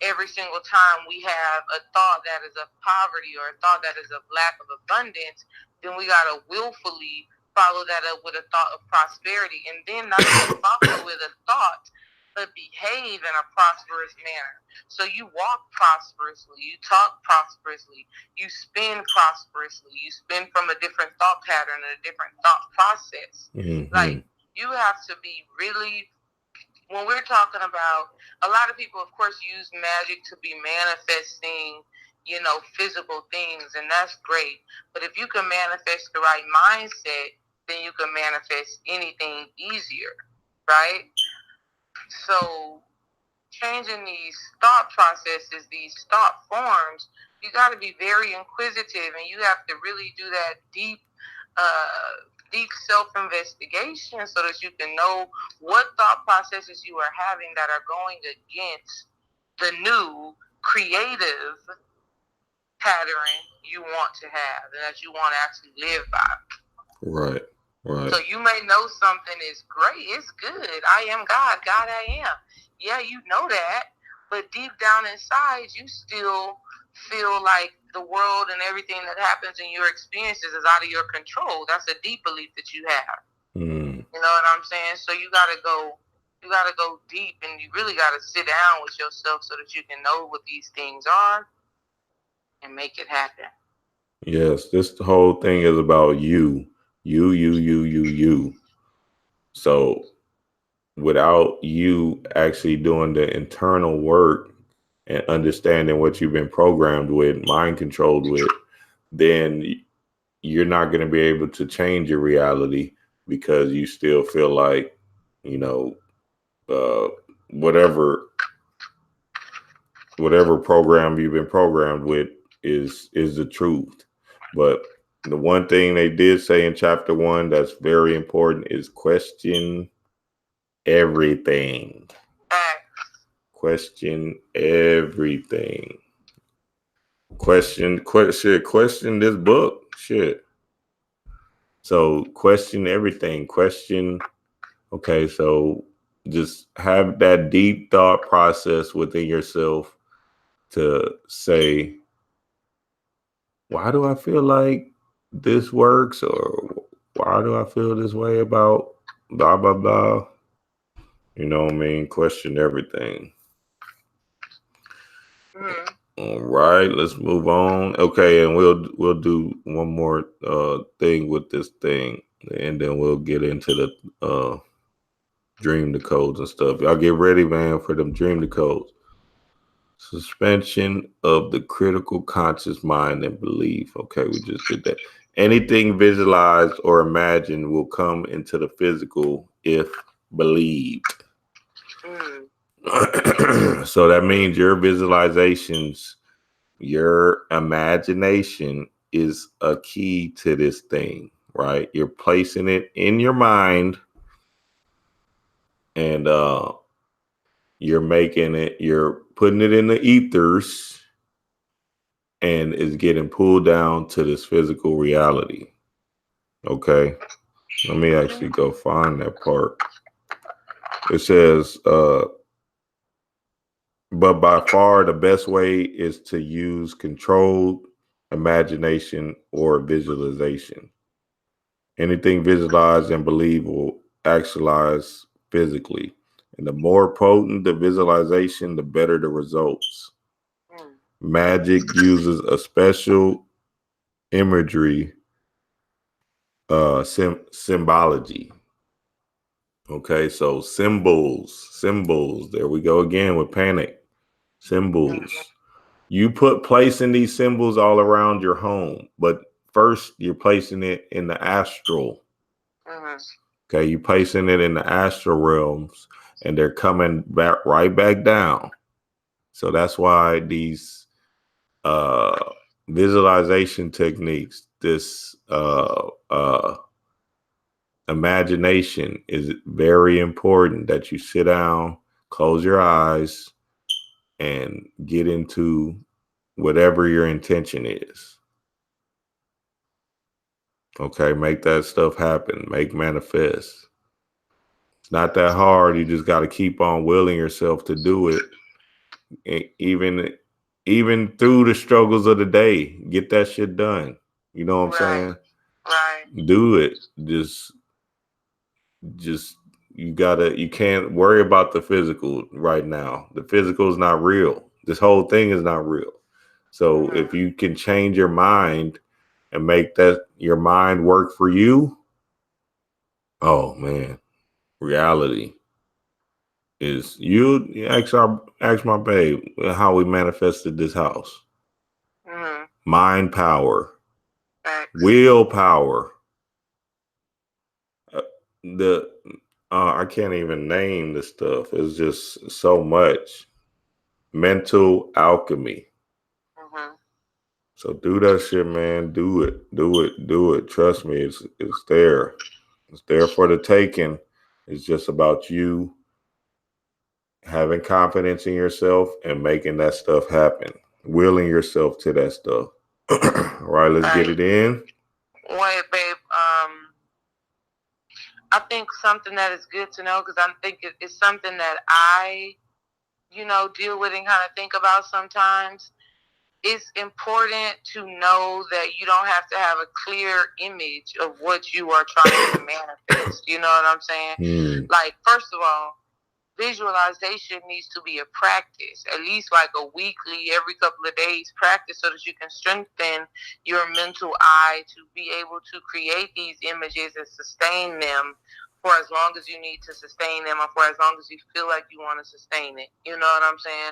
every single time we have a thought that is of poverty or a thought that is of lack of abundance, then we got to willfully follow that up with a thought of prosperity. And then not only follow with a thought, but behave in a prosperous manner. So you walk prosperously, you talk prosperously, you spin prosperously, you spin from a different thought pattern and a different thought process. Mm-hmm. Like, you have to be really when we're talking about, a lot of people, of course, use magic to be manifesting, physical things, and that's great. But if you can manifest the right mindset, then you can manifest anything easier, right? So changing these thought processes, these thought forms, you got to be very inquisitive, and you have to really do that deep self-investigation so that you can know what thought processes you are having that are going against the new creative pattern you want to have and that you want to actually live by. Right. Right. So you may know something is great, it's good. I am God, God I am. Yeah, you know that, but deep down inside, you still feel like the world and everything that happens in your experiences is out of your control. That's a deep belief that you have. Mm. You know what I'm saying? So you gotta go deep, and you really gotta sit down with yourself so that you can know what these things are and make it happen. Yes, this whole thing is about you. You. So without you actually doing the internal work and understanding what you've been programmed with, mind controlled with, then you're not going to be able to change your reality because you still feel like, uh, whatever program you've been programmed with is the truth. But the one thing they did say in chapter 1 that's very important is question everything. Question everything. Question this book. Shit. So question everything. Okay, so just have that deep thought process within yourself to say, why do I feel like this works? Or why do I feel this way about blah, blah, blah? You know what I mean? Question everything. Mm-hmm. All right, let's move on. Okay, and we'll do one more thing with this thing, and then we'll get into the dream decodes and stuff. Y'all get ready, man, for them dream decodes. Suspension of the critical conscious mind and belief. Okay, we just did that. Anything visualized or imagined will come into the physical if believed. So that means your visualizations, your imagination is a key to this thing, right? You're placing it in your mind, and you're putting it in the ethers, and it's getting pulled down to this physical reality. Okay, let me actually go find that part. It says, but by far the best way is to use controlled imagination or visualization. Anything visualized and believed will actualize physically. And the more potent the visualization, the better the results. Magic uses a special imagery, symbology. Okay, so symbols. There we go again with panic. Symbols. You put placing these symbols all around your home, but first you're placing it in the astral. Okay, you're placing it in the astral realms, and they're coming back right back down. So that's why these visualization techniques, this imagination is very important, that you sit down, close your eyes, and get into whatever your intention is. Okay, make that stuff happen. Make manifest. It's not that hard. You just got to keep on willing yourself to do it. And even through the struggles of the day, get that shit done. You know what I'm saying? Right. Do it. Just you can't worry about the physical right now. The physical is not real. This whole thing is not real. So if you can change your mind and make that your mind work for you, oh man, reality. is you ask my babe how we manifested this house. Mm-hmm. Mind power, Facts. willpower. The I can't even name the stuff. It's just so much. Mental alchemy. Mm-hmm. So do that shit, man. Do it. Do it. Do it. Trust me, it's there. It's there for the taking. It's just about you having confidence in yourself and making that stuff happen. Willing yourself to that stuff. All right, let's get it in. Wait, babe. I think something that is good to know, because I think it's something that I, deal with and kind of think about sometimes. It's important to know that you don't have to have a clear image of what you are trying to manifest. You know what I'm saying? Like, first of all, visualization needs to be a practice, at least like a weekly, every couple of days practice, so that you can strengthen your mental eye to be able to create these images and sustain them for as long as you need to sustain them, or for as long as you feel like you want to sustain it. You know what I'm saying?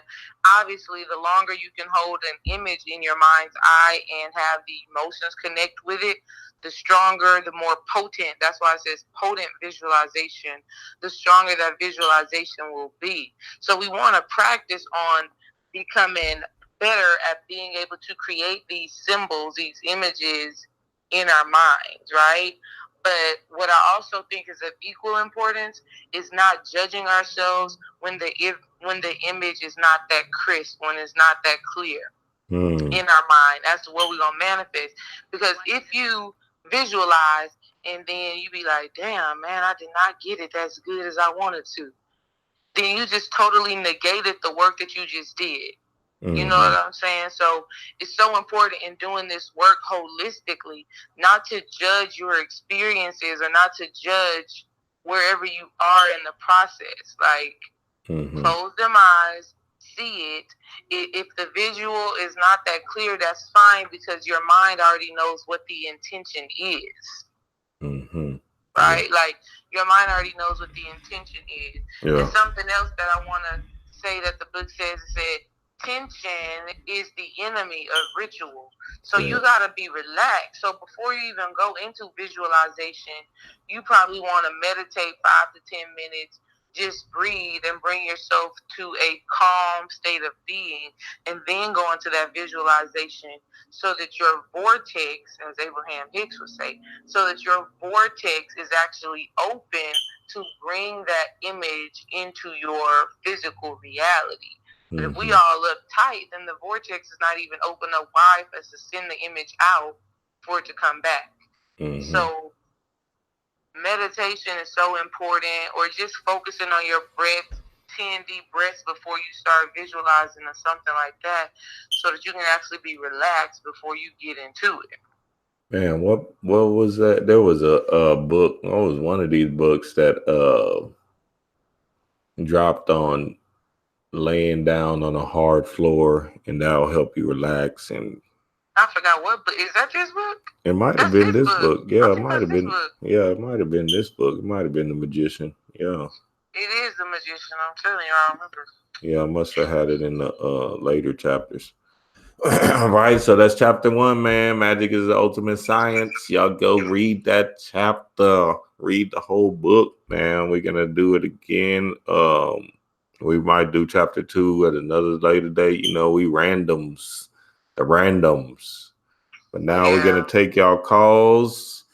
Obviously, the longer you can hold an image in your mind's eye and have the emotions connect with it, the stronger, the more potent. That's why it says potent visualization. The stronger that visualization will be. So we want to practice on becoming better at being able to create these symbols, these images in our minds, right? But what I also think is of equal importance is not judging ourselves when the image is not that crisp, when it's not that clear in our mind as to what we're gonna manifest. Because if you visualize and then you be like, damn, man, I did not get it as good as I wanted to, then you just totally negated the work that you just did. You know what I'm saying? So it's so important in doing this work holistically, not to judge your experiences or not to judge wherever you are in the process. Like, close them eyes, see it. If the visual is not that clear, that's fine, because your mind already knows what the intention is. Right? Like, your mind already knows what the intention is. Yeah. And something else that I want to say that the book says is that tension is the enemy of ritual. So you got to be relaxed. So before you even go into visualization, you probably want to meditate 5 to 10 minutes. Just breathe and bring yourself to a calm state of being, and then go into that visualization, so that your vortex, as Abraham Hicks would say, so that your vortex is actually open to bring that image into your physical reality. But if we all uptight, then the vortex is not even open up wide for us to send the image out for it to come back. So meditation is so important, or just focusing on your breath, 10 deep breaths before you start visualizing or something like that, so that you can actually be relaxed before you get into it. Man, what was that? There was a book. It was one of these books that dropped on laying down on a hard floor, and that'll help you relax. And I forgot what book. Is that this book? It might have been this book. Yeah, it might have been. Yeah, it might have been this book. It might have been The Magician. Yeah. It is The Magician. I'm telling you, I remember. Yeah, I must have had it in the later chapters. Right, so that's chapter 1, man. Magic is the ultimate science. Y'all go read that chapter. Read the whole book, man. We're gonna do it again. We might do chapter 2 at another later date. You know, we randoms. But now we're gonna take y'all calls.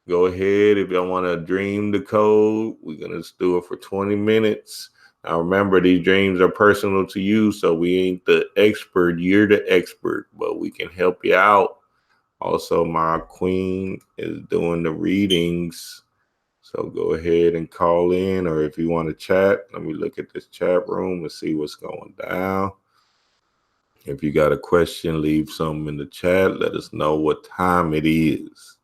Go ahead if y'all want to dream the code. We're gonna do it for 20 minutes. Now remember, these dreams are personal to you, so we ain't the expert. You're the expert, but we can help you out. Also, my queen is doing the readings, so go ahead and call in, or if you want to chat, let me look at this chat room and see what's going down. If you got a question, leave something in the chat. Let us know what time it is.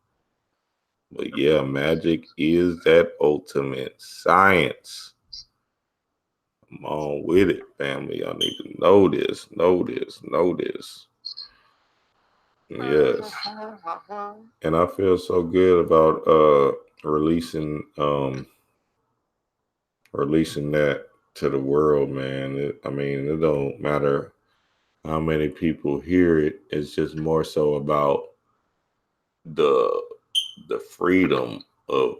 But yeah, magic is that ultimate science. Come on with it, family. Y'all need to know this, know this, know this. Yes. And I feel so good about releasing that. to the world, man. It don't matter how many people hear it. It's just more so about the the freedom of,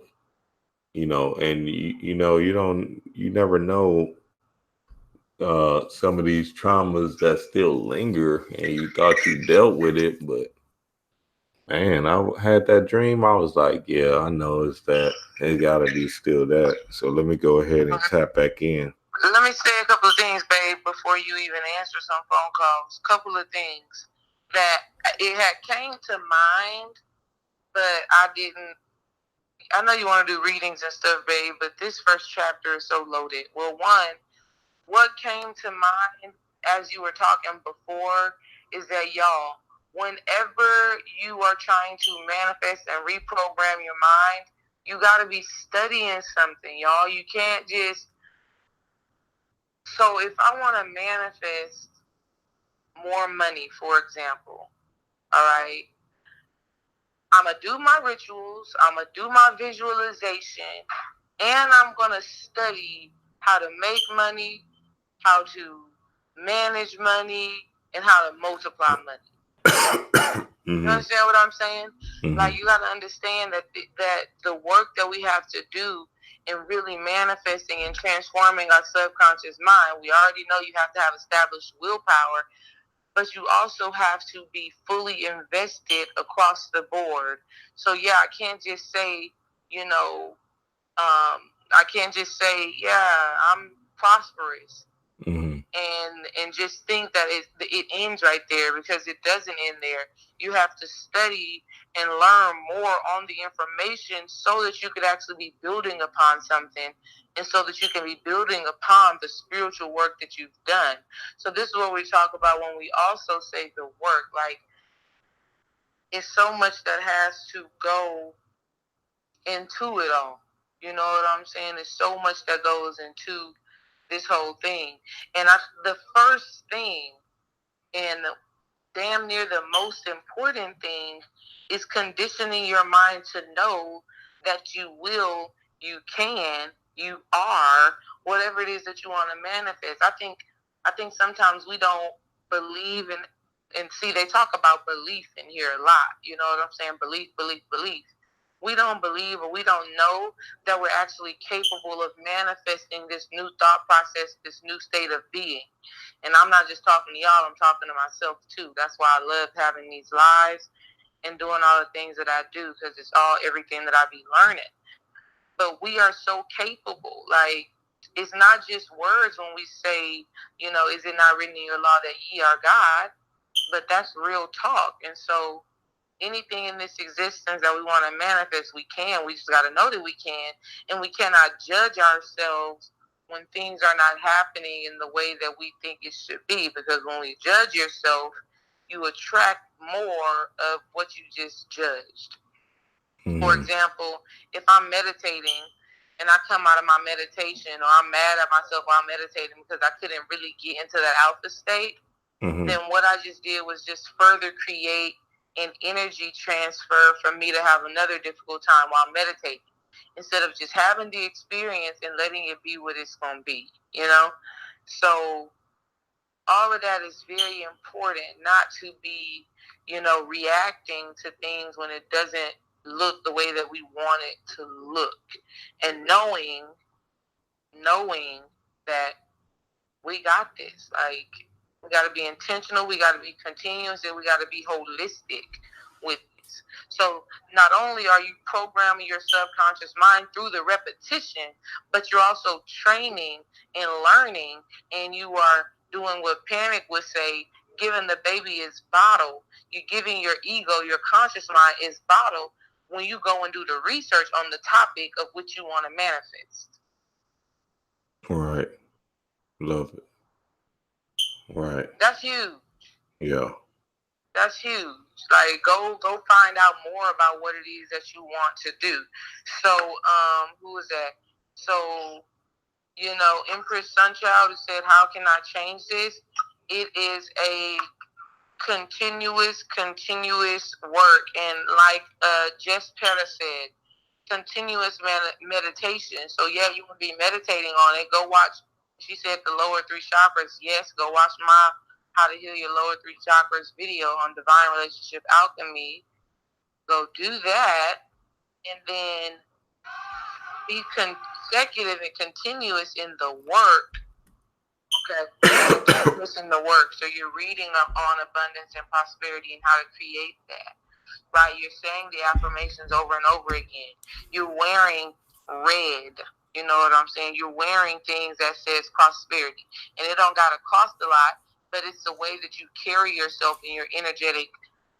and you never know some of these traumas that still linger, and you thought you dealt with it, but man, I had that dream. I was like, yeah, I know it's that. It gotta be still that. So let me go ahead and tap back in. Let me say a couple of things, babe, before you even answer some phone calls. Couple of things that it had came to mind, but I didn't. I know you want to do readings and stuff, babe, but this first chapter is so loaded. Well, one, what came to mind as you were talking before is that, y'all, whenever you are trying to manifest and reprogram your mind, you got to be studying something, y'all. You can't just. So if I want to manifest more money, for example, all right, I'm going to do my rituals, I'm going to do my visualization, and I'm going to study how to make money, how to manage money, and how to multiply money. You understand what I'm saying? Like, you got to understand that the work that we have to do in really manifesting and transforming our subconscious mind, we already know you have to have established willpower, but you also have to be fully invested across the board. So yeah, I can't just say, I can't just say, yeah, I'm prosperous. And just think that it ends right there, because it doesn't end there. You have to study and learn more on the information so that you could actually be building upon something, and so that you can be building upon the spiritual work that you've done. So this is what we talk about when we also say the work. Like, it's so much that has to go into it all. You know what I'm saying? There's so much that goes into this whole thing. And the first thing, and damn near the most important thing, is conditioning your mind to know that you will, you can, you are, whatever it is that you want to manifest. I think sometimes we don't believe in, and see, they talk about belief in here a lot. You know what I'm saying? Belief, belief, belief. We don't believe, or we don't know that we're actually capable of manifesting this new thought process, this new state of being. And I'm not just talking to y'all, I'm talking to myself too. That's why I love having these lives and doing all the things that I do, because it's all everything that I be learning. But we are so capable. Like, it's not just words when we say, is it not written in your law that ye are God? But that's real talk. And so anything in this existence that we want to manifest, we can. We just got to know that we can. And we cannot judge ourselves when things are not happening in the way that we think it should be. Because when we judge yourself, you attract more of what you just judged. For example, if I'm meditating and I come out of my meditation, or I'm mad at myself while I'm meditating because I couldn't really get into that alpha state, then what I just did was just further create an energy transfer for me to have another difficult time while meditating, instead of just having the experience and letting it be what it's going to be, So all of that is very important, not to be, reacting to things when it doesn't look the way that we want it to look, and knowing that we got this. Like, we got to be intentional, we got to be continuous, and we got to be holistic with this. So not only are you programming your subconscious mind through the repetition, but you're also training and learning, and you are doing what Panic would say, giving the baby its bottle. You're giving your ego, your conscious mind, its bottle when you go and do the research on the topic of which you want to manifest. Right. Love it. Right. That's huge. Yeah. That's huge. Like, go find out more about what it is that you want to do. So, who is that? So, Empress Sunchild said, how can I change this? It is a continuous work. And like Jess Petta said, continuous meditation. So yeah, you will be meditating on it. Go watch She said the lower 3 chakras. Yes, go watch my How to Heal Your Lower 3 Chakras video on Divine Relationship Alchemy. Go do that, and then be consecutive and continuous in the work. Okay, continuous in the work. So you're reading up on abundance and prosperity and how to create that. Right? You're saying the affirmations over and over again. You're wearing red. You know what I'm saying? You're wearing things that says prosperity. And it don't gotta cost a lot, but it's the way that you carry yourself in your energetic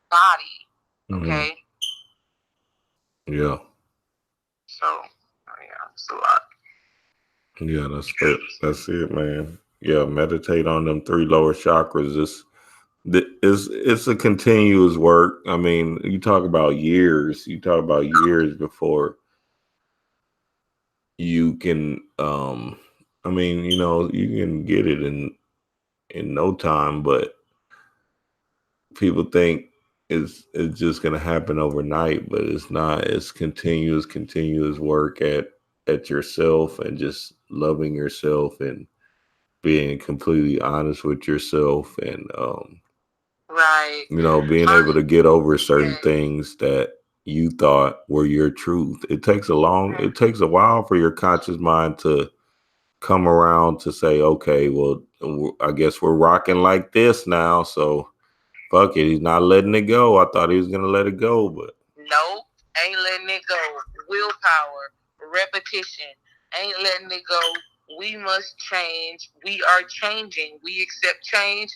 body. Okay? Yeah. So, yeah, it's a lot. Yeah, that's it, man. Yeah, meditate on them 3 lower chakras. It's a continuous work. I mean, you talk about years. You talk about years before you can. I mean, you know, you can get it in no time, but people think it's just gonna happen overnight, but it's not. It's continuous work at yourself and just loving yourself and being completely honest with yourself and right, you know, being able to get over certain things that you thought were your truth. It takes a while for your conscious mind to come around to say, okay, well, I guess we're rocking like this now, so fuck it, he's not letting it go. I thought he was gonna let it go, but nope, ain't letting it go. Willpower, repetition, ain't letting it go. We must change. We are changing. We accept change.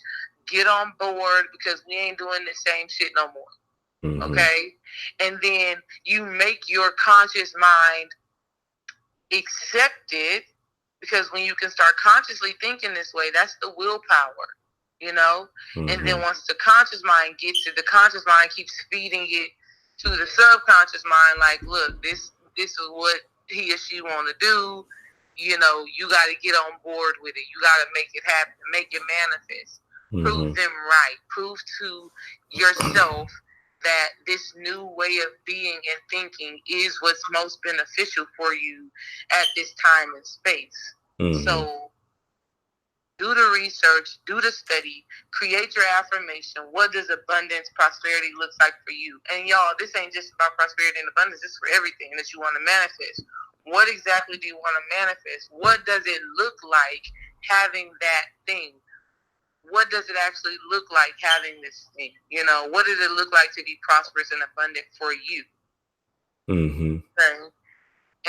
Get on board because we ain't doing the same shit no more. Okay? And then you make your conscious mind accept it, because when you can start consciously thinking this way, that's the willpower, you know? And then once the conscious mind gets it, the conscious mind keeps feeding it to the subconscious mind, like, look, this is what he or she want to do. You know, you got to get on board with it. You got to make it happen, make it manifest. Prove them right. Prove to yourself that this new way of being and thinking is what's most beneficial for you at this time and space. So do the research, do the study, create your affirmation. What does abundance, prosperity look like for you? And y'all, this ain't just about prosperity and abundance. This is for everything that you want to manifest. What exactly do you want to manifest? What does it look like having that thing? What does it actually look like having this thing? You know, what does it look like to be prosperous and abundant for you? Okay.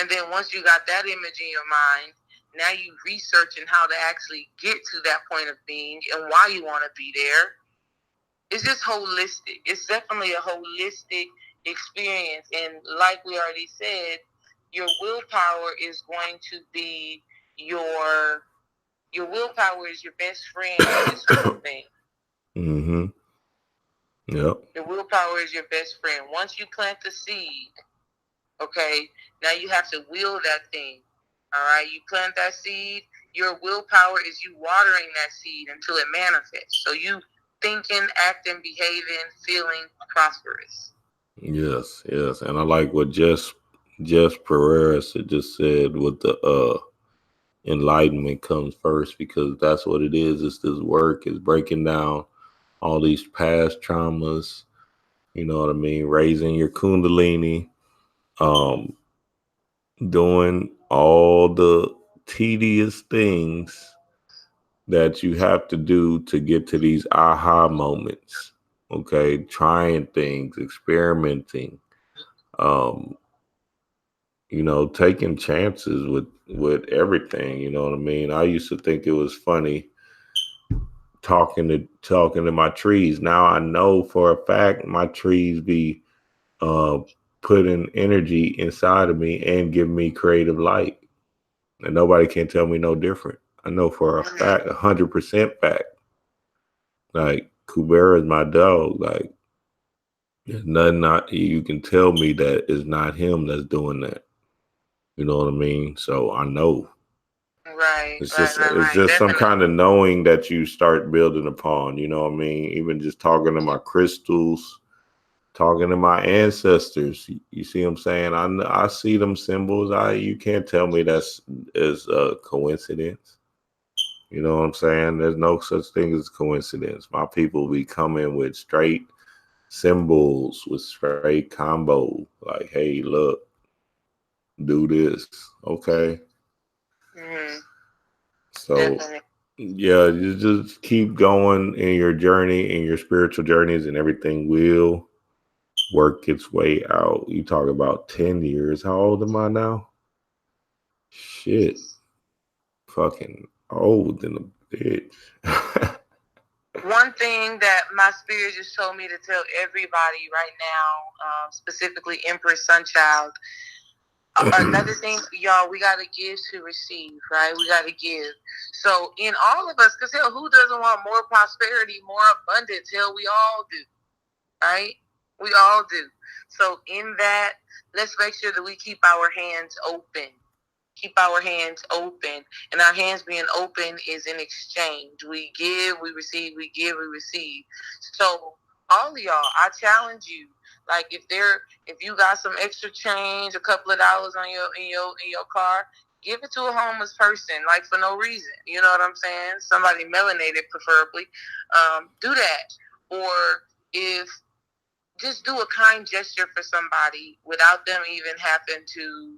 And then once you got that image in your mind, now you researching how to actually get to that point of being and why you want to be there. It's just holistic. It's definitely a holistic experience. And like we already said, your willpower is going to be your willpower is your best friend in this whole thing. Yep. Your willpower is your best friend. Once you plant the seed, okay, now you have to will that thing. All right, you plant that seed. Your willpower is you watering that seed until it manifests. So you thinking, acting, behaving, feeling prosperous. Yes, and I like what Jess Pereira just said with the enlightenment comes first, because that's what it is. It's this work. It's breaking down all these past traumas. You know what I mean? Raising your kundalini, doing all the tedious things that you have to do to get to these aha moments. Okay, trying things, experimenting, you know, taking chances with everything. You know what I mean? I used to think it was funny talking to my trees. Now I know for a fact my trees be putting energy inside of me and give me creative light, and nobody can tell me no different. I know for a fact, 100% fact. Like, Kubera is my dog. Like, there's nothing you can tell me that is not him that's doing that. You know what I mean? So I know. Right. It's just some kind of knowing that you start building upon. You know what I mean? Even just talking to my crystals, talking to my ancestors. You see what I'm saying? I see them symbols. You can't tell me that's a coincidence. You know what I'm saying? There's no such thing as coincidence. My people be coming with straight symbols, with straight combo. Like, hey, look, do this. Okay. Mm-hmm. So, Definitely. yeah, you just keep going in your journey, in your spiritual journeys, and everything will work its way out. You talk about 10 years. How old am I now? Shit. Fucking old in a bitch. One thing that my spirit just told me to tell everybody right now, specifically Empress Sunchild, another thing, y'all, we got to give to receive, right? We got to give. So in all of us, because hell, who doesn't want more prosperity, more abundance? Hell, we all do, right? We all do. So in that, let's make sure that we keep our hands open. Keep our hands open. And our hands being open is in exchange. We give, we receive, we give, we receive. So all of y'all, I challenge you. Like if you got some extra change, a couple of dollars on in your car, give it to a homeless person, like for no reason. You know what I'm saying? Somebody melanated, preferably. Do that. Or if just do a kind gesture for somebody without them even having to,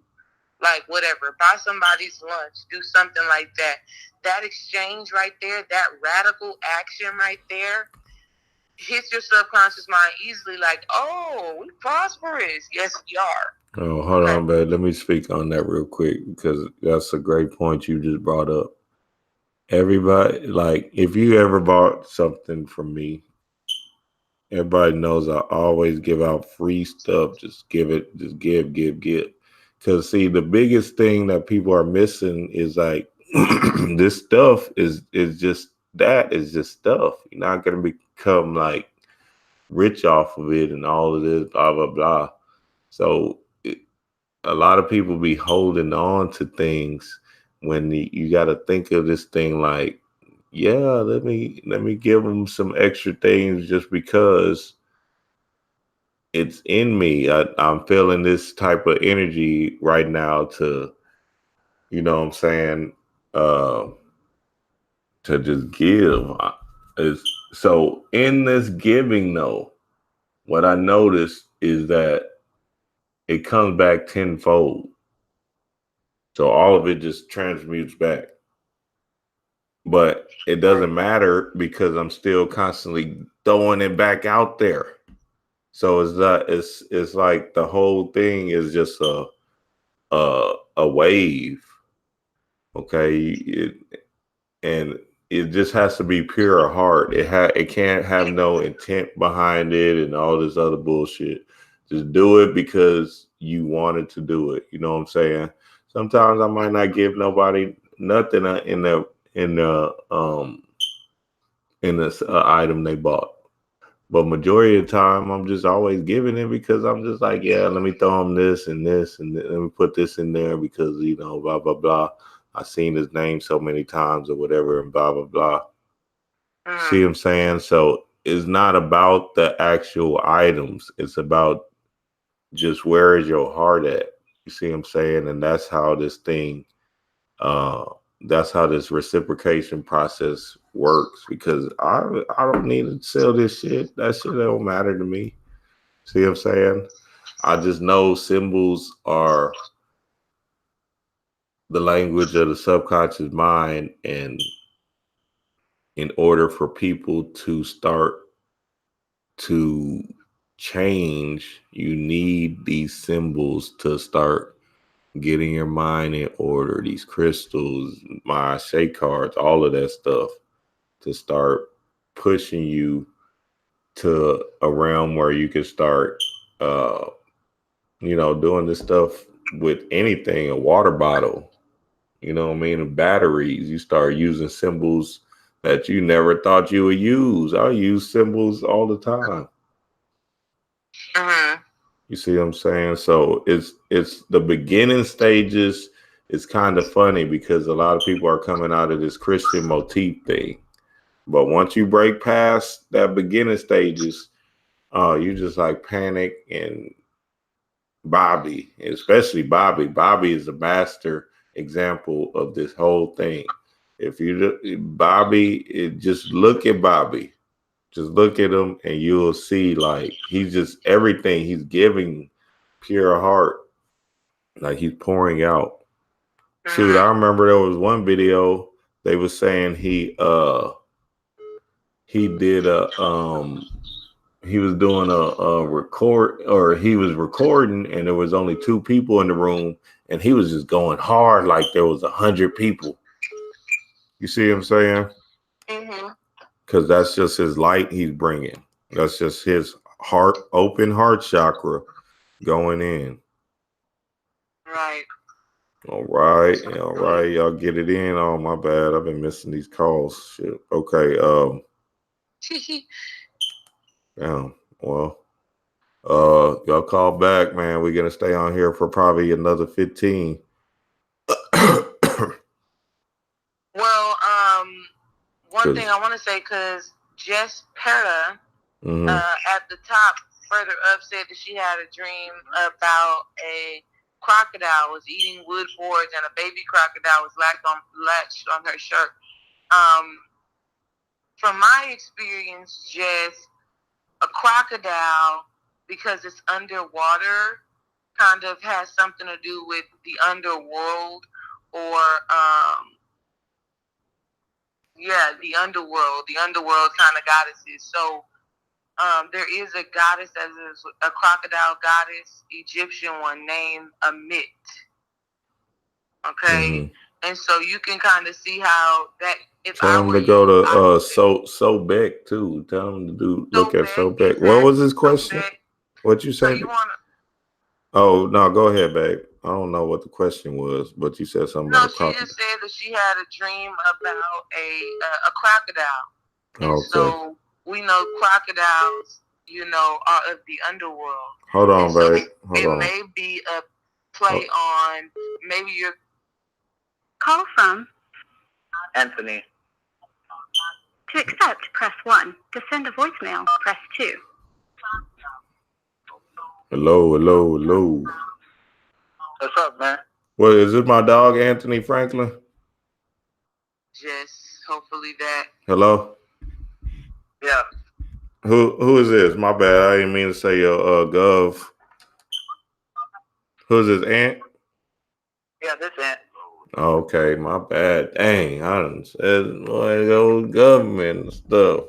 like, whatever, buy somebody's lunch, do something like that. That exchange right there, that radical action right there, hits your subconscious mind easily, like, oh, we prosperous. Yes, we are. Oh, hold on, babe. Let me speak on that real quick because that's a great point you just brought up. Everybody, like, if you ever bought something from me, everybody knows I always give out free stuff. Just give it, just give. Because, see, the biggest thing that people are missing is like, this stuff is just that is just stuff. You're not going to become like rich off of it and all of this, blah, blah, blah. So, a lot of people be holding on to things when you got to think of this thing like, yeah, let me give them some extra things just because it's in me. I'm feeling this type of energy right now to, you know what I'm saying, uh, to just give. Is so in this giving though, what I noticed is that it comes back tenfold. So all of it just transmutes back. But it doesn't matter because I'm still constantly throwing it back out there. So it's like the whole thing is just a wave. Okay. And it just has to be pure heart. It can't have no intent behind it and all this other bullshit. Just do it because you wanted to do it. You know what I'm saying? Sometimes I might not give nobody nothing in this item they bought. But majority of the time, I'm just always giving it because I'm just like, yeah, let me throw them this and this and let me put this in there because, you know, blah, blah, blah. I've seen his name so many times or whatever and blah, blah, blah. See what I'm saying? So it's not about the actual items. It's about just where is your heart at? You see what I'm saying? And that's how this thing, uh, that's how this reciprocation process works because I don't need to sell this shit. That shit don't matter to me. See what I'm saying? I just know symbols are the language of the subconscious mind, and in order for people to start to change, you need these symbols to start getting your mind in order. These crystals, my shake cards, all of that stuff to start pushing you to a realm where you can start, uh, doing this stuff with anything, a water bottle, you know what I mean? And batteries, you start using symbols that you never thought you would use. I use symbols all the time. You see what I'm saying? So it's the beginning stages. It's kind of funny because a lot of people are coming out of this Christian motif thing. But once you break past that beginning stages, you just like panic and Bobby, especially Bobby. Bobby is a master example of this whole thing. If you Bobby, just look at Bobby. Just look at him and you'll see like he's just everything he's giving pure heart. Like he's pouring out. Shoot, I remember there was one video they was saying he did he was doing a record, or he was recording and there was only 2 people in the room and he was just going hard like there was 100 people. You see what I'm saying? Mm-hmm. Because that's just his light he's bringing. That's just his open heart chakra going in. Right. All right. All right. Y'all get it in. Oh, my bad. I've been missing these calls. Shit. Okay. Damn. Well, y'all call back, man. We're gonna stay on here for probably another 15. Well, one thing I want to say, because Jess Perta at the top further up said that she had a dream about a crocodile was eating wood boards and a baby crocodile was latched on her shirt. From my experience, Jess, a crocodile, because it's underwater, kind of has something to do with the underworld, or the underworld kind of goddesses. So there is a goddess that is a crocodile goddess, Egyptian one, named Amit. Okay, and so you can kind of see how that. Tell him to go to Sobek too. Tell him to look at Sobek. Exactly. What was his question? What you said? Oh no, go ahead, babe. I don't know what the question was, but you said something about a crocodile. No, she just said that she had a dream about a crocodile. And so we know crocodiles, are of the underworld. Hold on, babe. Hold on. It may be a play on maybe your call from Anthony. To accept, press 1. To send a voicemail, press 2. Hello. What's up, man? What is this? My dog, Anthony Franklin? Just hopefully that. Hello? Yeah. Who is this? My bad. I didn't mean to say Gov. Who's this, Ant? Yeah, this Ant. Okay, my bad. Dang, I done said those government and stuff.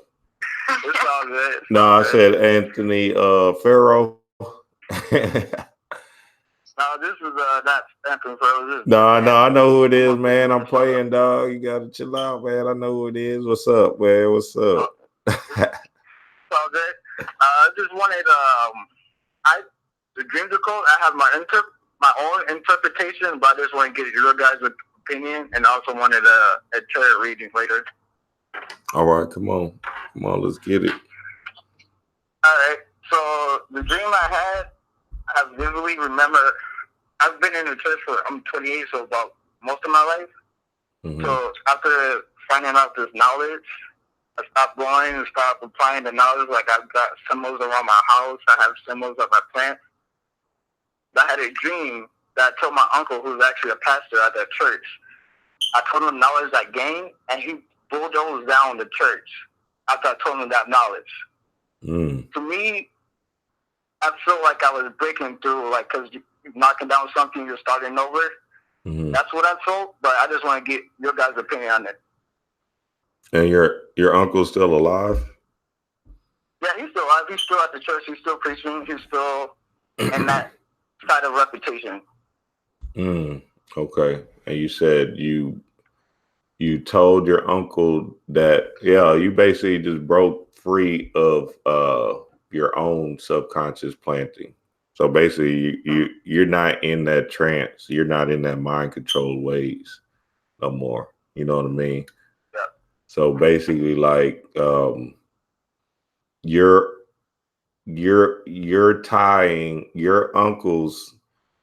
It's all good. No, I said Anthony Farrow. No, this is not Anthony Farrow. No, I know who it is, man. I'm playing, dog. You gotta chill out, man. I know who it is. What's up, man? What's up? It's all good. I just wanted the Dream Decode. I have my own interpretation, but I just want to get your guys' opinion, and also wanted a tarot reading later. All right, come on, let's get it. All right. So the dream I vividly remember. I've been in the church I'm 28, so about most of my life. Mm-hmm. So after finding out this knowledge, I stopped going and stopped applying the knowledge. Like I've got symbols around my house. I have symbols of my plants. I had a dream that I told my uncle, who's actually a pastor at that church. I told him knowledge I gained, and he bulldozed down the church after I told him that knowledge. Mm. To me, I feel like I was breaking through, like, because you're knocking down something, you're starting over. Mm-hmm. That's what I felt, but I just want to get your guys' opinion on it. And your uncle's still alive? Yeah, he's still alive. He's still at the church. He's still preaching. He's still in that side of reputation. Okay. And you said you told your uncle that, you basically just broke free of your own subconscious planting. So basically you're not in that trance. You're not in that mind control ways no more. You know what I mean? Yeah. So basically, like, you're tying your uncle's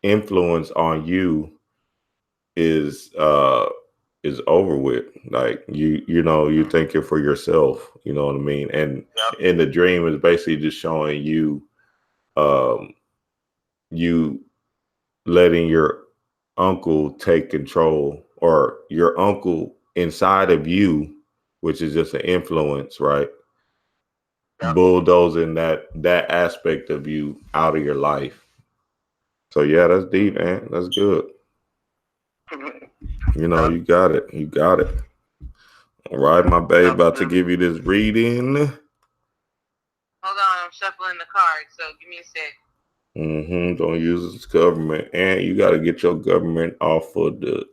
influence on you is over with. Like you're thinking for yourself, you know what I mean? And in the dream is basically just showing you you letting your uncle take control, or your uncle inside of you, which is just an influence, right? Yep. Bulldozing that aspect of you out of your life. So yeah, that's deep, man. That's good. You know, you got it. You got it. All right, my babe, about to give you this reading. Hold on, I'm shuffling the cards, so give me a sec. Don't use this government, and you got to get your government off of the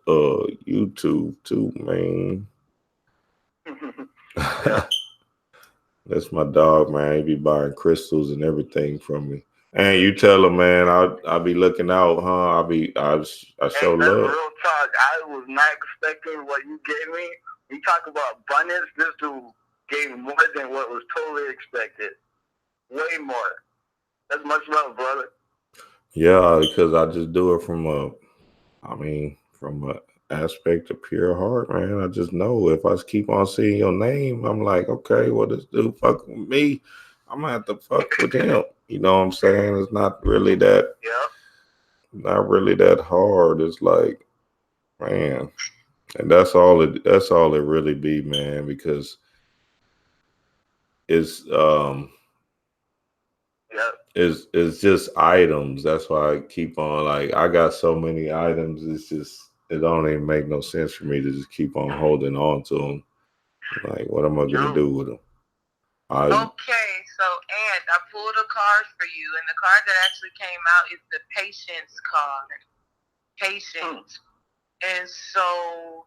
YouTube too, man. That's my dog, man. He be buying crystals and everything from me. And you tell him, man, I'll be looking out, huh? I show love. Real talk. I was not expecting what you gave me. You talk about abundance. This dude gave more than what was totally expected. Way more. That's much love, brother. Yeah, because I just do it from a aspect of pure heart, man. I just know if I keep on seeing your name, I'm like, okay, well, this dude fucking with me, I'm gonna have to fuck with him. You know what I'm saying? It's not really that hard. It's like, man, and that's all it really be, man, because it's it's just items. That's why I keep on, like, I got so many items. It's just, it don't even make no sense for me to just keep on holding on to them. Like, what am I gonna do with them? Okay, so Ant, I pulled a card for you, and the card that actually came out is the Patience card. Patience. And so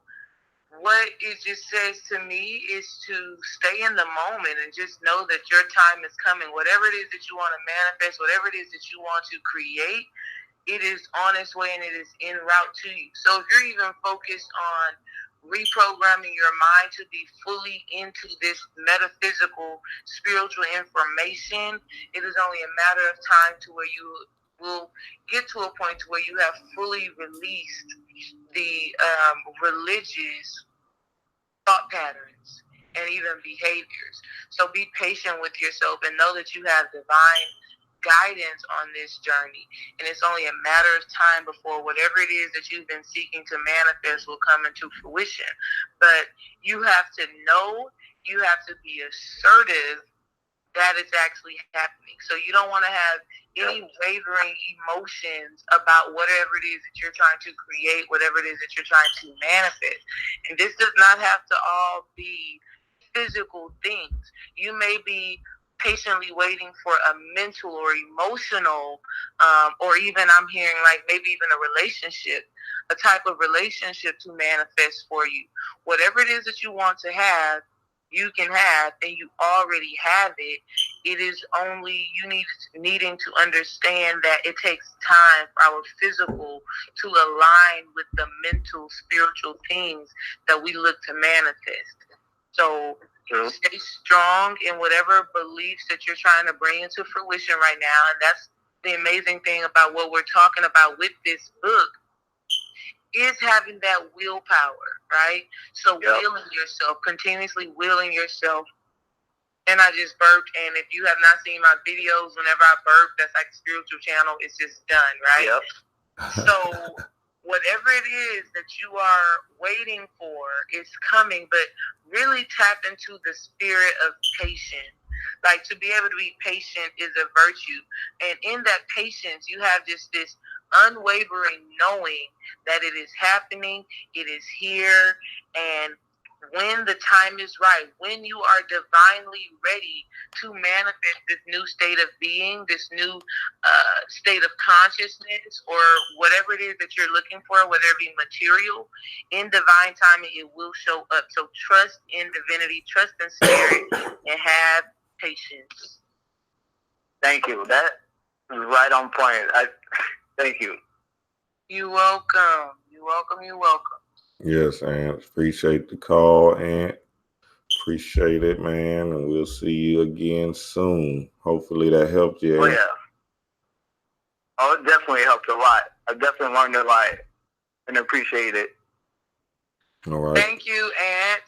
what it just says to me is to stay in the moment and just know that your time is coming. Whatever it is that you want to manifest, whatever it is that you want to create, it is on its way and it is en route to you. So if you're even focused on reprogramming your mind to be fully into this metaphysical, spiritual information, it is only a matter of time to where you will get to a point to where you have fully released the religious thought patterns and even behaviors. So be patient with yourself and know that you have divine guidance on this journey, and it's only a matter of time before whatever it is that you've been seeking to manifest will come into fruition. But you have to know, you have to be assertive that it's actually happening. So you don't want to have any wavering emotions about whatever it is that you're trying to create, whatever it is that you're trying to manifest. And this does not have to all be physical things. You may be patiently waiting for a mental or emotional, or even I'm hearing like maybe even a relationship, a type of relationship to manifest for you. Whatever it is that you want to have, you can have, and you already have it. It is only you needing to understand that it takes time for our physical to align with the mental, spiritual things that we look to manifest. So stay strong in whatever beliefs that you're trying to bring into fruition right now. And that's the amazing thing about what we're talking about with this book, is having that willpower, right? So willing yourself, continuously willing yourself. And I just burped, and if you have not seen my videos, whenever I burp, that's like a spiritual channel, it's just done, right? So whatever it is that you are waiting for is coming, but really tap into the spirit of patience. Like, to be able to be patient is a virtue. And in that patience, you have just this unwavering knowing that it is happening, it is here, and when the time is right, when you are divinely ready to manifest this new state of being, this new state of consciousness, or whatever it is that you're looking for, whether it be material, in divine timing, it will show up. So trust in divinity, trust in spirit, and have patience. Thank you. That is right on point. Thank you. You're welcome. You're welcome. You're welcome. Yes, Aunt. Appreciate the call, Aunt. Appreciate it, man. And we'll see you again soon. Hopefully that helped you. Oh, yeah. Oh, it definitely helped a lot. I definitely learned a lot and appreciate it. All right. Thank you, Aunt.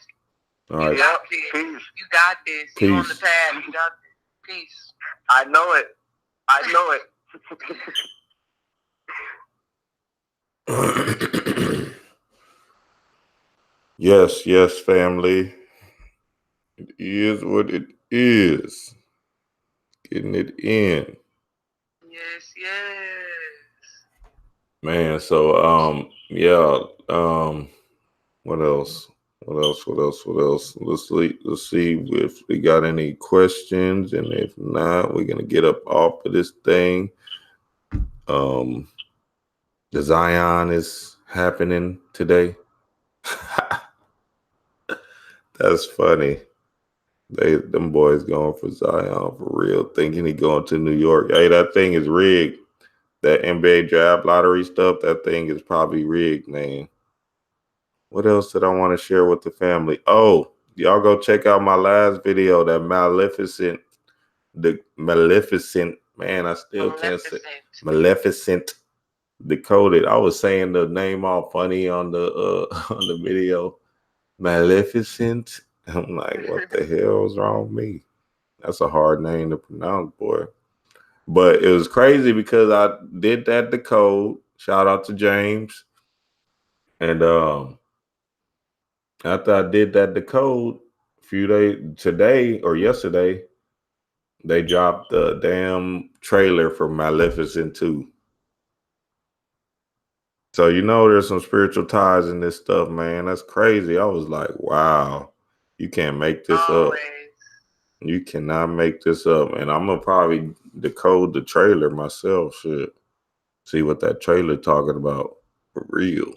All right. You got this. Peace. You got this. Peace. You on the path. You got this. Peace. I know it. I know it. Yes, family. It is what it is. Getting it in. Yes, yes. Man, so yeah, what else? What else? Let's see if we got any questions, and if not, we're gonna get up off of this thing. Um the Zion is happening today. That's funny. Them boys going for Zion for real, thinking he going to New York. Hey, that thing is rigged. That NBA draft lottery stuff, that thing is probably rigged, man. What else did I want to share with the family? Oh, y'all go check out my last video, that Maleficent, man, I still can't say Maleficent Decoded. I was saying the name all funny on the on the video. Maleficent. I'm like, what the hell is wrong with me? That's a hard name to pronounce, boy. But it was crazy because I did that decode. Shout out to James. And after I did that decode, a few days today or yesterday, they dropped the damn trailer for Maleficent 2. So there's some spiritual ties in this stuff, man. That's crazy. I was like, wow, you can't make this up. You cannot make this up. And I'm gonna probably decode the trailer myself. Shit. See what that trailer talking about. For real.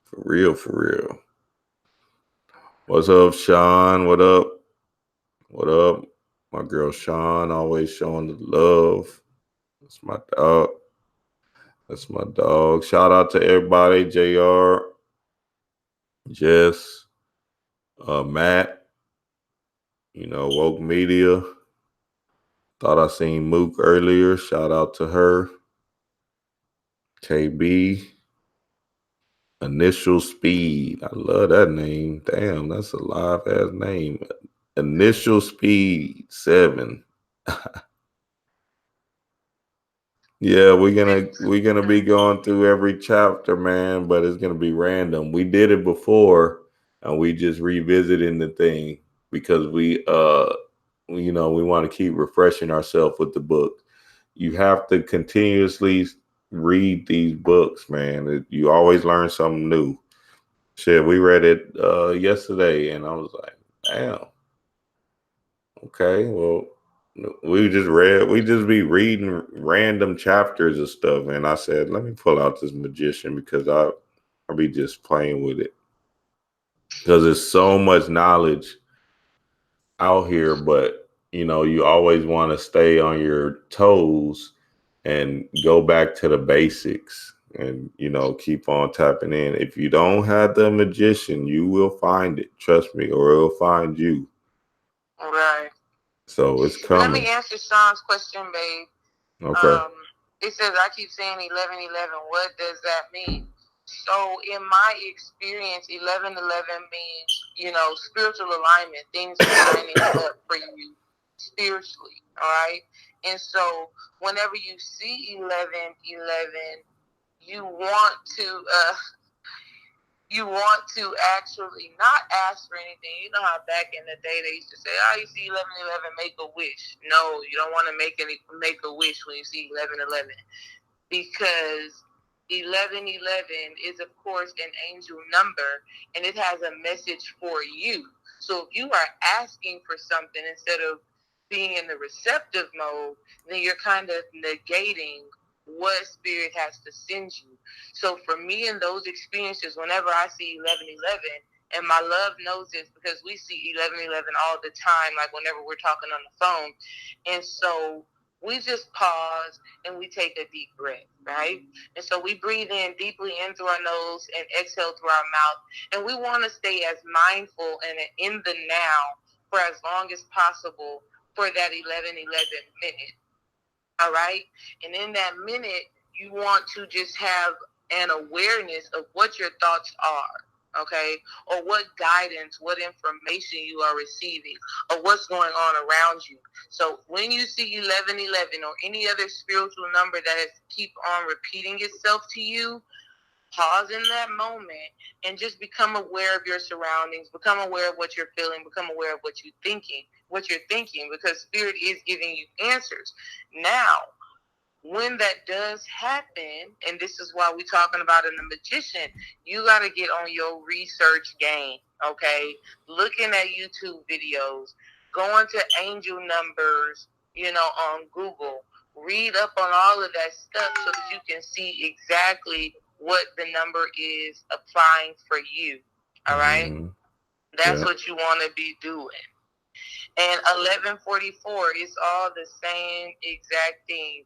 For real, for real. What's up, Sean? What up? What up? My girl Sean, always showing the love. That's my dog. That's my dog. Shout out to everybody. JR, Jess, Matt, Woke Media. Thought I seen Mook earlier. Shout out to her. KB. Initial Speed. I love that name. Damn, that's a live ass name. Initial Speed 7. Yeah, we're gonna be going through every chapter, man, but it's gonna be random. We did it before, and we just revisiting the thing because we want to keep refreshing ourselves with the book. You have to continuously read these books, man. You always learn something new. Shit, we read it yesterday, and I was like, damn. Okay, well, we just be reading random chapters of stuff, and I said, let me pull out this Magician because I'll be just playing with it because there's so much knowledge out here, but you always want to stay on your toes and go back to the basics and keep on tapping in. If you don't have the Magician, you will find it, trust me, or it'll find you. Right. So it's coming. Let me answer Sean's question, babe. Okay. It says, I keep saying 11:11. What does that mean? So in my experience, 11:11 means, spiritual alignment. Things are lining up for you spiritually. All right. And so whenever you see 11:11, you want to actually not ask for anything. You know how back in the day they used to say, "Oh, you see 11:11, make a wish." No, you don't want to make a wish when you see 11:11, because 11:11 is, of course, an angel number, and it has a message for you. So if you are asking for something instead of being in the receptive mode, then you're kind of negating what spirit has to send you. So for me in those experiences, whenever I see 11:11, and my love knows this because we see 11:11 all the time, like whenever we're talking on the phone. And so we just pause and we take a deep breath, right? And so we breathe in deeply in through our nose and exhale through our mouth. And we want to stay as mindful and in the now for as long as possible for that 11:11 minute. All right. And in that minute, you want to just have an awareness of what your thoughts are, okay? Or what guidance, what information you are receiving, or what's going on around you. So when you see 11:11 or any other spiritual number that keep on repeating itself to you, Pause in that moment and just become aware of your surroundings, become aware of what you're feeling, become aware of what you're thinking, because spirit is giving you answers. Now, when that does happen, and this is why we're talking about in the Magician, you got to get on your research game, okay? Looking at YouTube videos, going to angel numbers, on Google. Read up on all of that stuff so that you can see exactly what the number is applying for you, all right? Mm-hmm. That's what you want to be doing. And 1144 is all the same exact thing.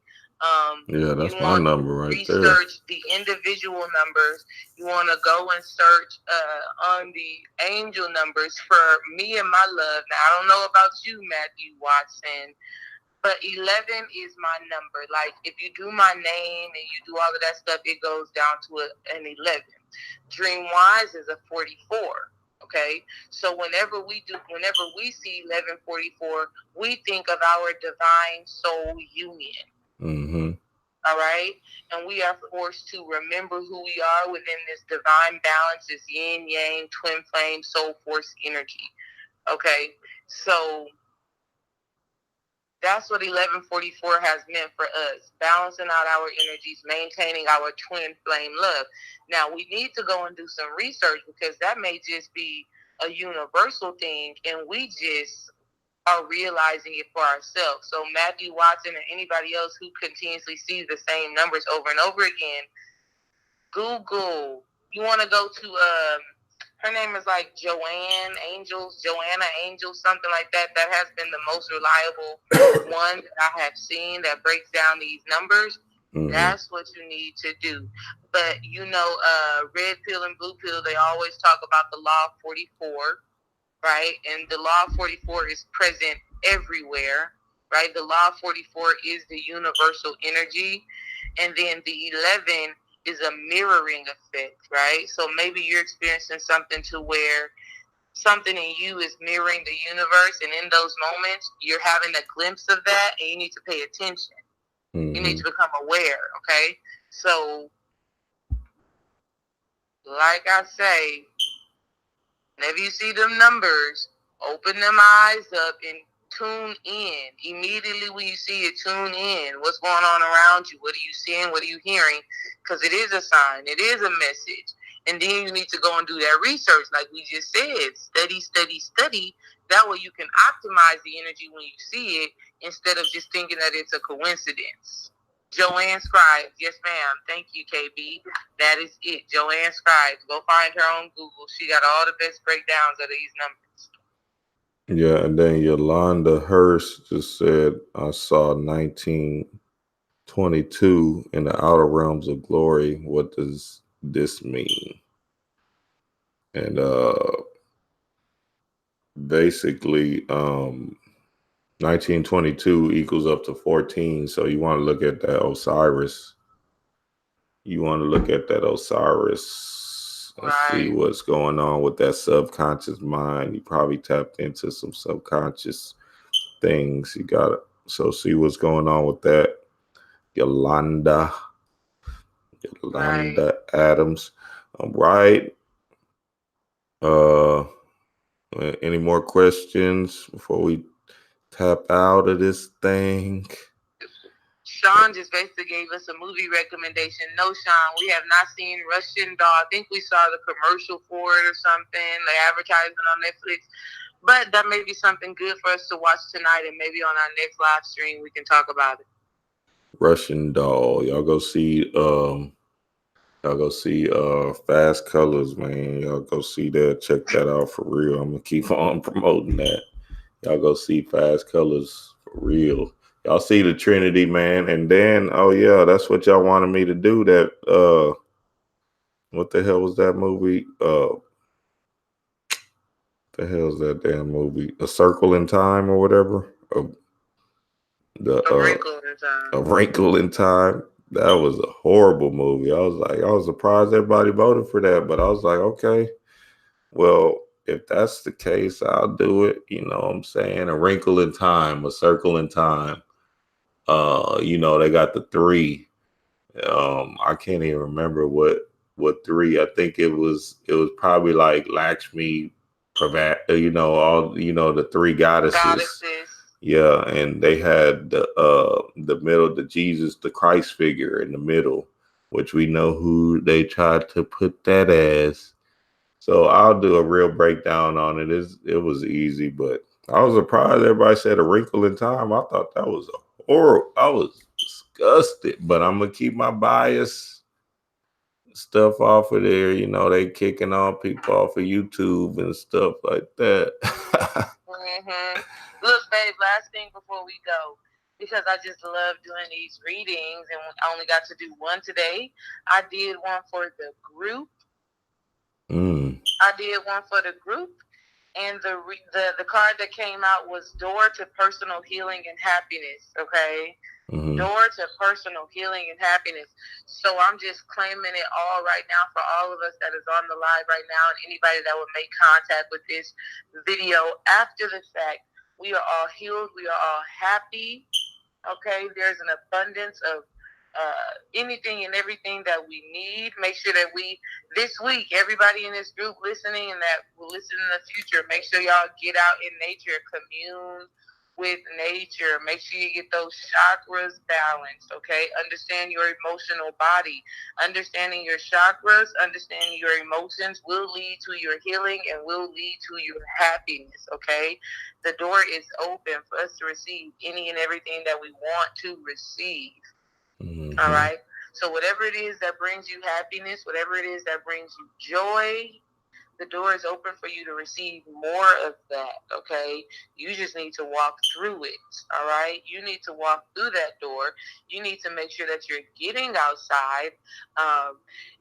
That's my number right there. Research the individual numbers. You want to go and search on the angel numbers for me and my love. Now, I don't know about you, Matthew Watson, but 11 is my number. Like, if you do my name and you do all of that stuff, it goes down to an 11. Dream Wise is a 44. Okay, so whenever we see 1144, we think of our divine soul union. Mm-hmm. All right, and we are forced to remember who we are within this divine balance, this yin yang, twin flame, soul force energy. Okay, so that's what 1144 has meant for us, balancing out our energies, maintaining our twin flame love. Now, we need to go and do some research because that may just be a universal thing, and we just are realizing it for ourselves. So Matthew Watson and anybody else who continuously sees the same numbers over and over again, Google. You want to go to her name is like Joanna Angels, something like that. That has been the most reliable one that I have seen that breaks down these numbers. Mm-hmm. That's what you need to do. But, red pill and blue pill, they always talk about the law of 44, right? And the law of 44 is present everywhere, right? The law of 44 is the universal energy. And then the 11 is a mirroring effect, right? So maybe you're experiencing something to where something in you is mirroring the universe, and in those moments, you're having a glimpse of that, and you need to pay attention. Mm-hmm. You need to become aware, okay? So, like I say, whenever you see them numbers, open them eyes up and tune in. Immediately when you see it, tune in. What's going on around you? What are you seeing? What are you hearing? Because it is a sign. It is a message. And then you need to go and do that research like we just said. Study, study, study. That way you can optimize the energy when you see it instead of just thinking that it's a coincidence. Joanne Scribes. Yes, ma'am. Thank you, KB. That is it. Joanne Scribes. Go find her on Google. She got all the best breakdowns of these numbers. Yeah, and then Yolanda Hurst just said, I saw 1922 in the outer realms of glory. What does this mean? And basically, 1922 equals up to 14. So you want to look at that Osiris. And see what's going on with that subconscious mind. You probably tapped into some subconscious things. You got it. So see what's going on with that. Yolanda Adams. All right. Any more questions before we tap out of this thing? Sean just basically gave us a movie recommendation. No, Sean, we have not seen Russian Doll. I think we saw the commercial for it or something, the advertisement on Netflix. But that may be something good for us to watch tonight, and maybe on our next live stream we can talk about it. Russian Doll. Y'all go see Fast Colors, man. Y'all go see that. Check that out for real. I'm gonna keep on promoting that. Y'all go see Fast Colors for real. Y'all see the Trinity, man. And then, oh yeah, that's what y'all wanted me to do. That what the hell was that movie? The hell's that damn movie? A Circle in Time or whatever? A Wrinkle in Time. A Wrinkle in Time. That was a horrible movie. I was surprised everybody voted for that, but I was like, okay, well, if that's the case, I'll do it. You know what I'm saying? A Wrinkle in Time, A Circle in Time. They got the 3. I can't even remember what with 3. I think it was probably like Lakshmi, all the 3 goddesses. Yeah, and they had the middle, the Jesus, the Christ figure in the middle, which we know who they tried to put that as. So I'll do a real breakdown on it. It was easy, but I was surprised everybody said A Wrinkle in Time. I thought that was horrible. I was disgusted, but I'm gonna keep my bias stuff off of there. They kicking all people off of YouTube and stuff like that. Look, babe, last thing before we go, because I just love doing these readings, and I only got to do one today. I did one for the group. And the card that came out was Door to Personal Healing and Happiness. Okay. Door to personal healing and happiness. So I'm just claiming it all right now for all of us that is on the live right now, and anybody that would make contact with this video after the fact. We are all healed. We are all happy. Okay. There's an abundance of anything and everything that we need. Make sure that this week, everybody in this group listening and that will listen in the future, make sure y'all get out in nature, commune with nature. Make sure you get those chakras balanced, okay? Understand your emotional body. Understanding your chakras, understanding your emotions will lead to your healing and will lead to your happiness, okay? The door is open for us to receive any and everything that we want to receive. All right. So whatever it is that brings you happiness, whatever it is that brings you joy, the door is open for you to receive more of that. Okay. You just need to walk through it. All right. You need to walk through that door. You need to make sure that you're getting outside.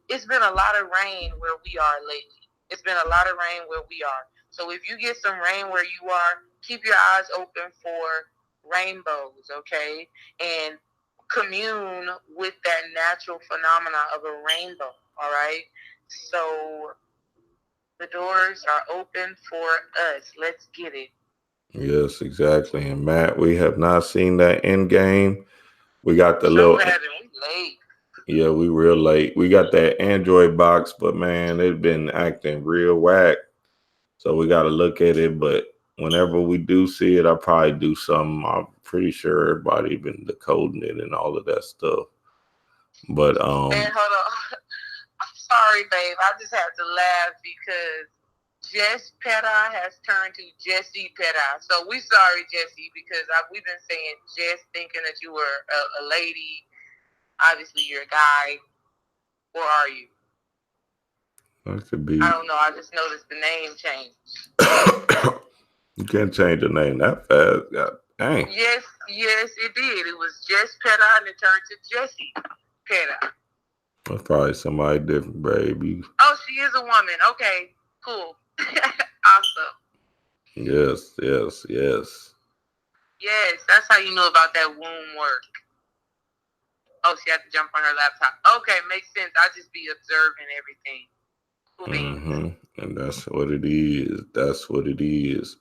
It's been a lot of rain where we are lately. It's been a lot of rain where we are. So if you get some rain where you are, keep your eyes open for rainbows. Okay. And commune with that natural phenomena of a rainbow. All right. So the doors are open for us. Let's get it. Yes, exactly. And Matt, we have not seen that end game. We got the little. We late. Yeah, we real late. We got that Android box, but man, they've been acting real whack. So we got to look at it. But whenever we do see it, I'll probably do something. I'm pretty sure everybody been decoding it and all of that stuff. But Man, hold on. I'm sorry, babe. I just had to laugh because Jess Peta has turned to Jessie Peta. So we sorry, Jessie, because we've been saying Jess thinking that you were a lady. Obviously, you're a guy. Or are you? That could be. I don't know. I just noticed the name changed. You can't change the name that fast. God dang. Yes, it did. It was Jess Peta and it turned to Jessie Peta. That's probably somebody different, baby. Oh, she is a woman. Okay, cool. Awesome. Yes. Yes, that's how you know about that womb work. Oh, she had to jump on her laptop. Okay, makes sense. I just be observing everything. And that's what it is.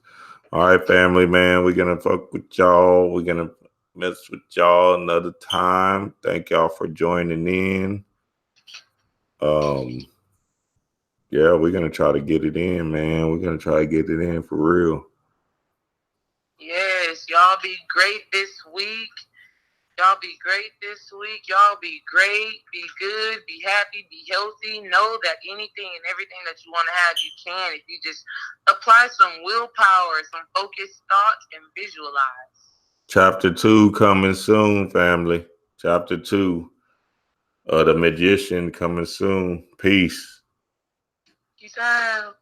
All right, family, man. We're going to fuck with y'all. We're going to mess with y'all another time. Thank y'all for joining in. Yeah, we're going to try to get it in, man. We're going to try to get it in for real. Yes, y'all be great this week. Y'all be great this week. Y'all be great. Be good. Be happy. Be healthy. Know that anything and everything that you want to have, you can. If you just apply some willpower, some focused thoughts, and visualize. Chapter 2 coming soon, family. Chapter 2 of The Magician coming soon. Peace. Peace out.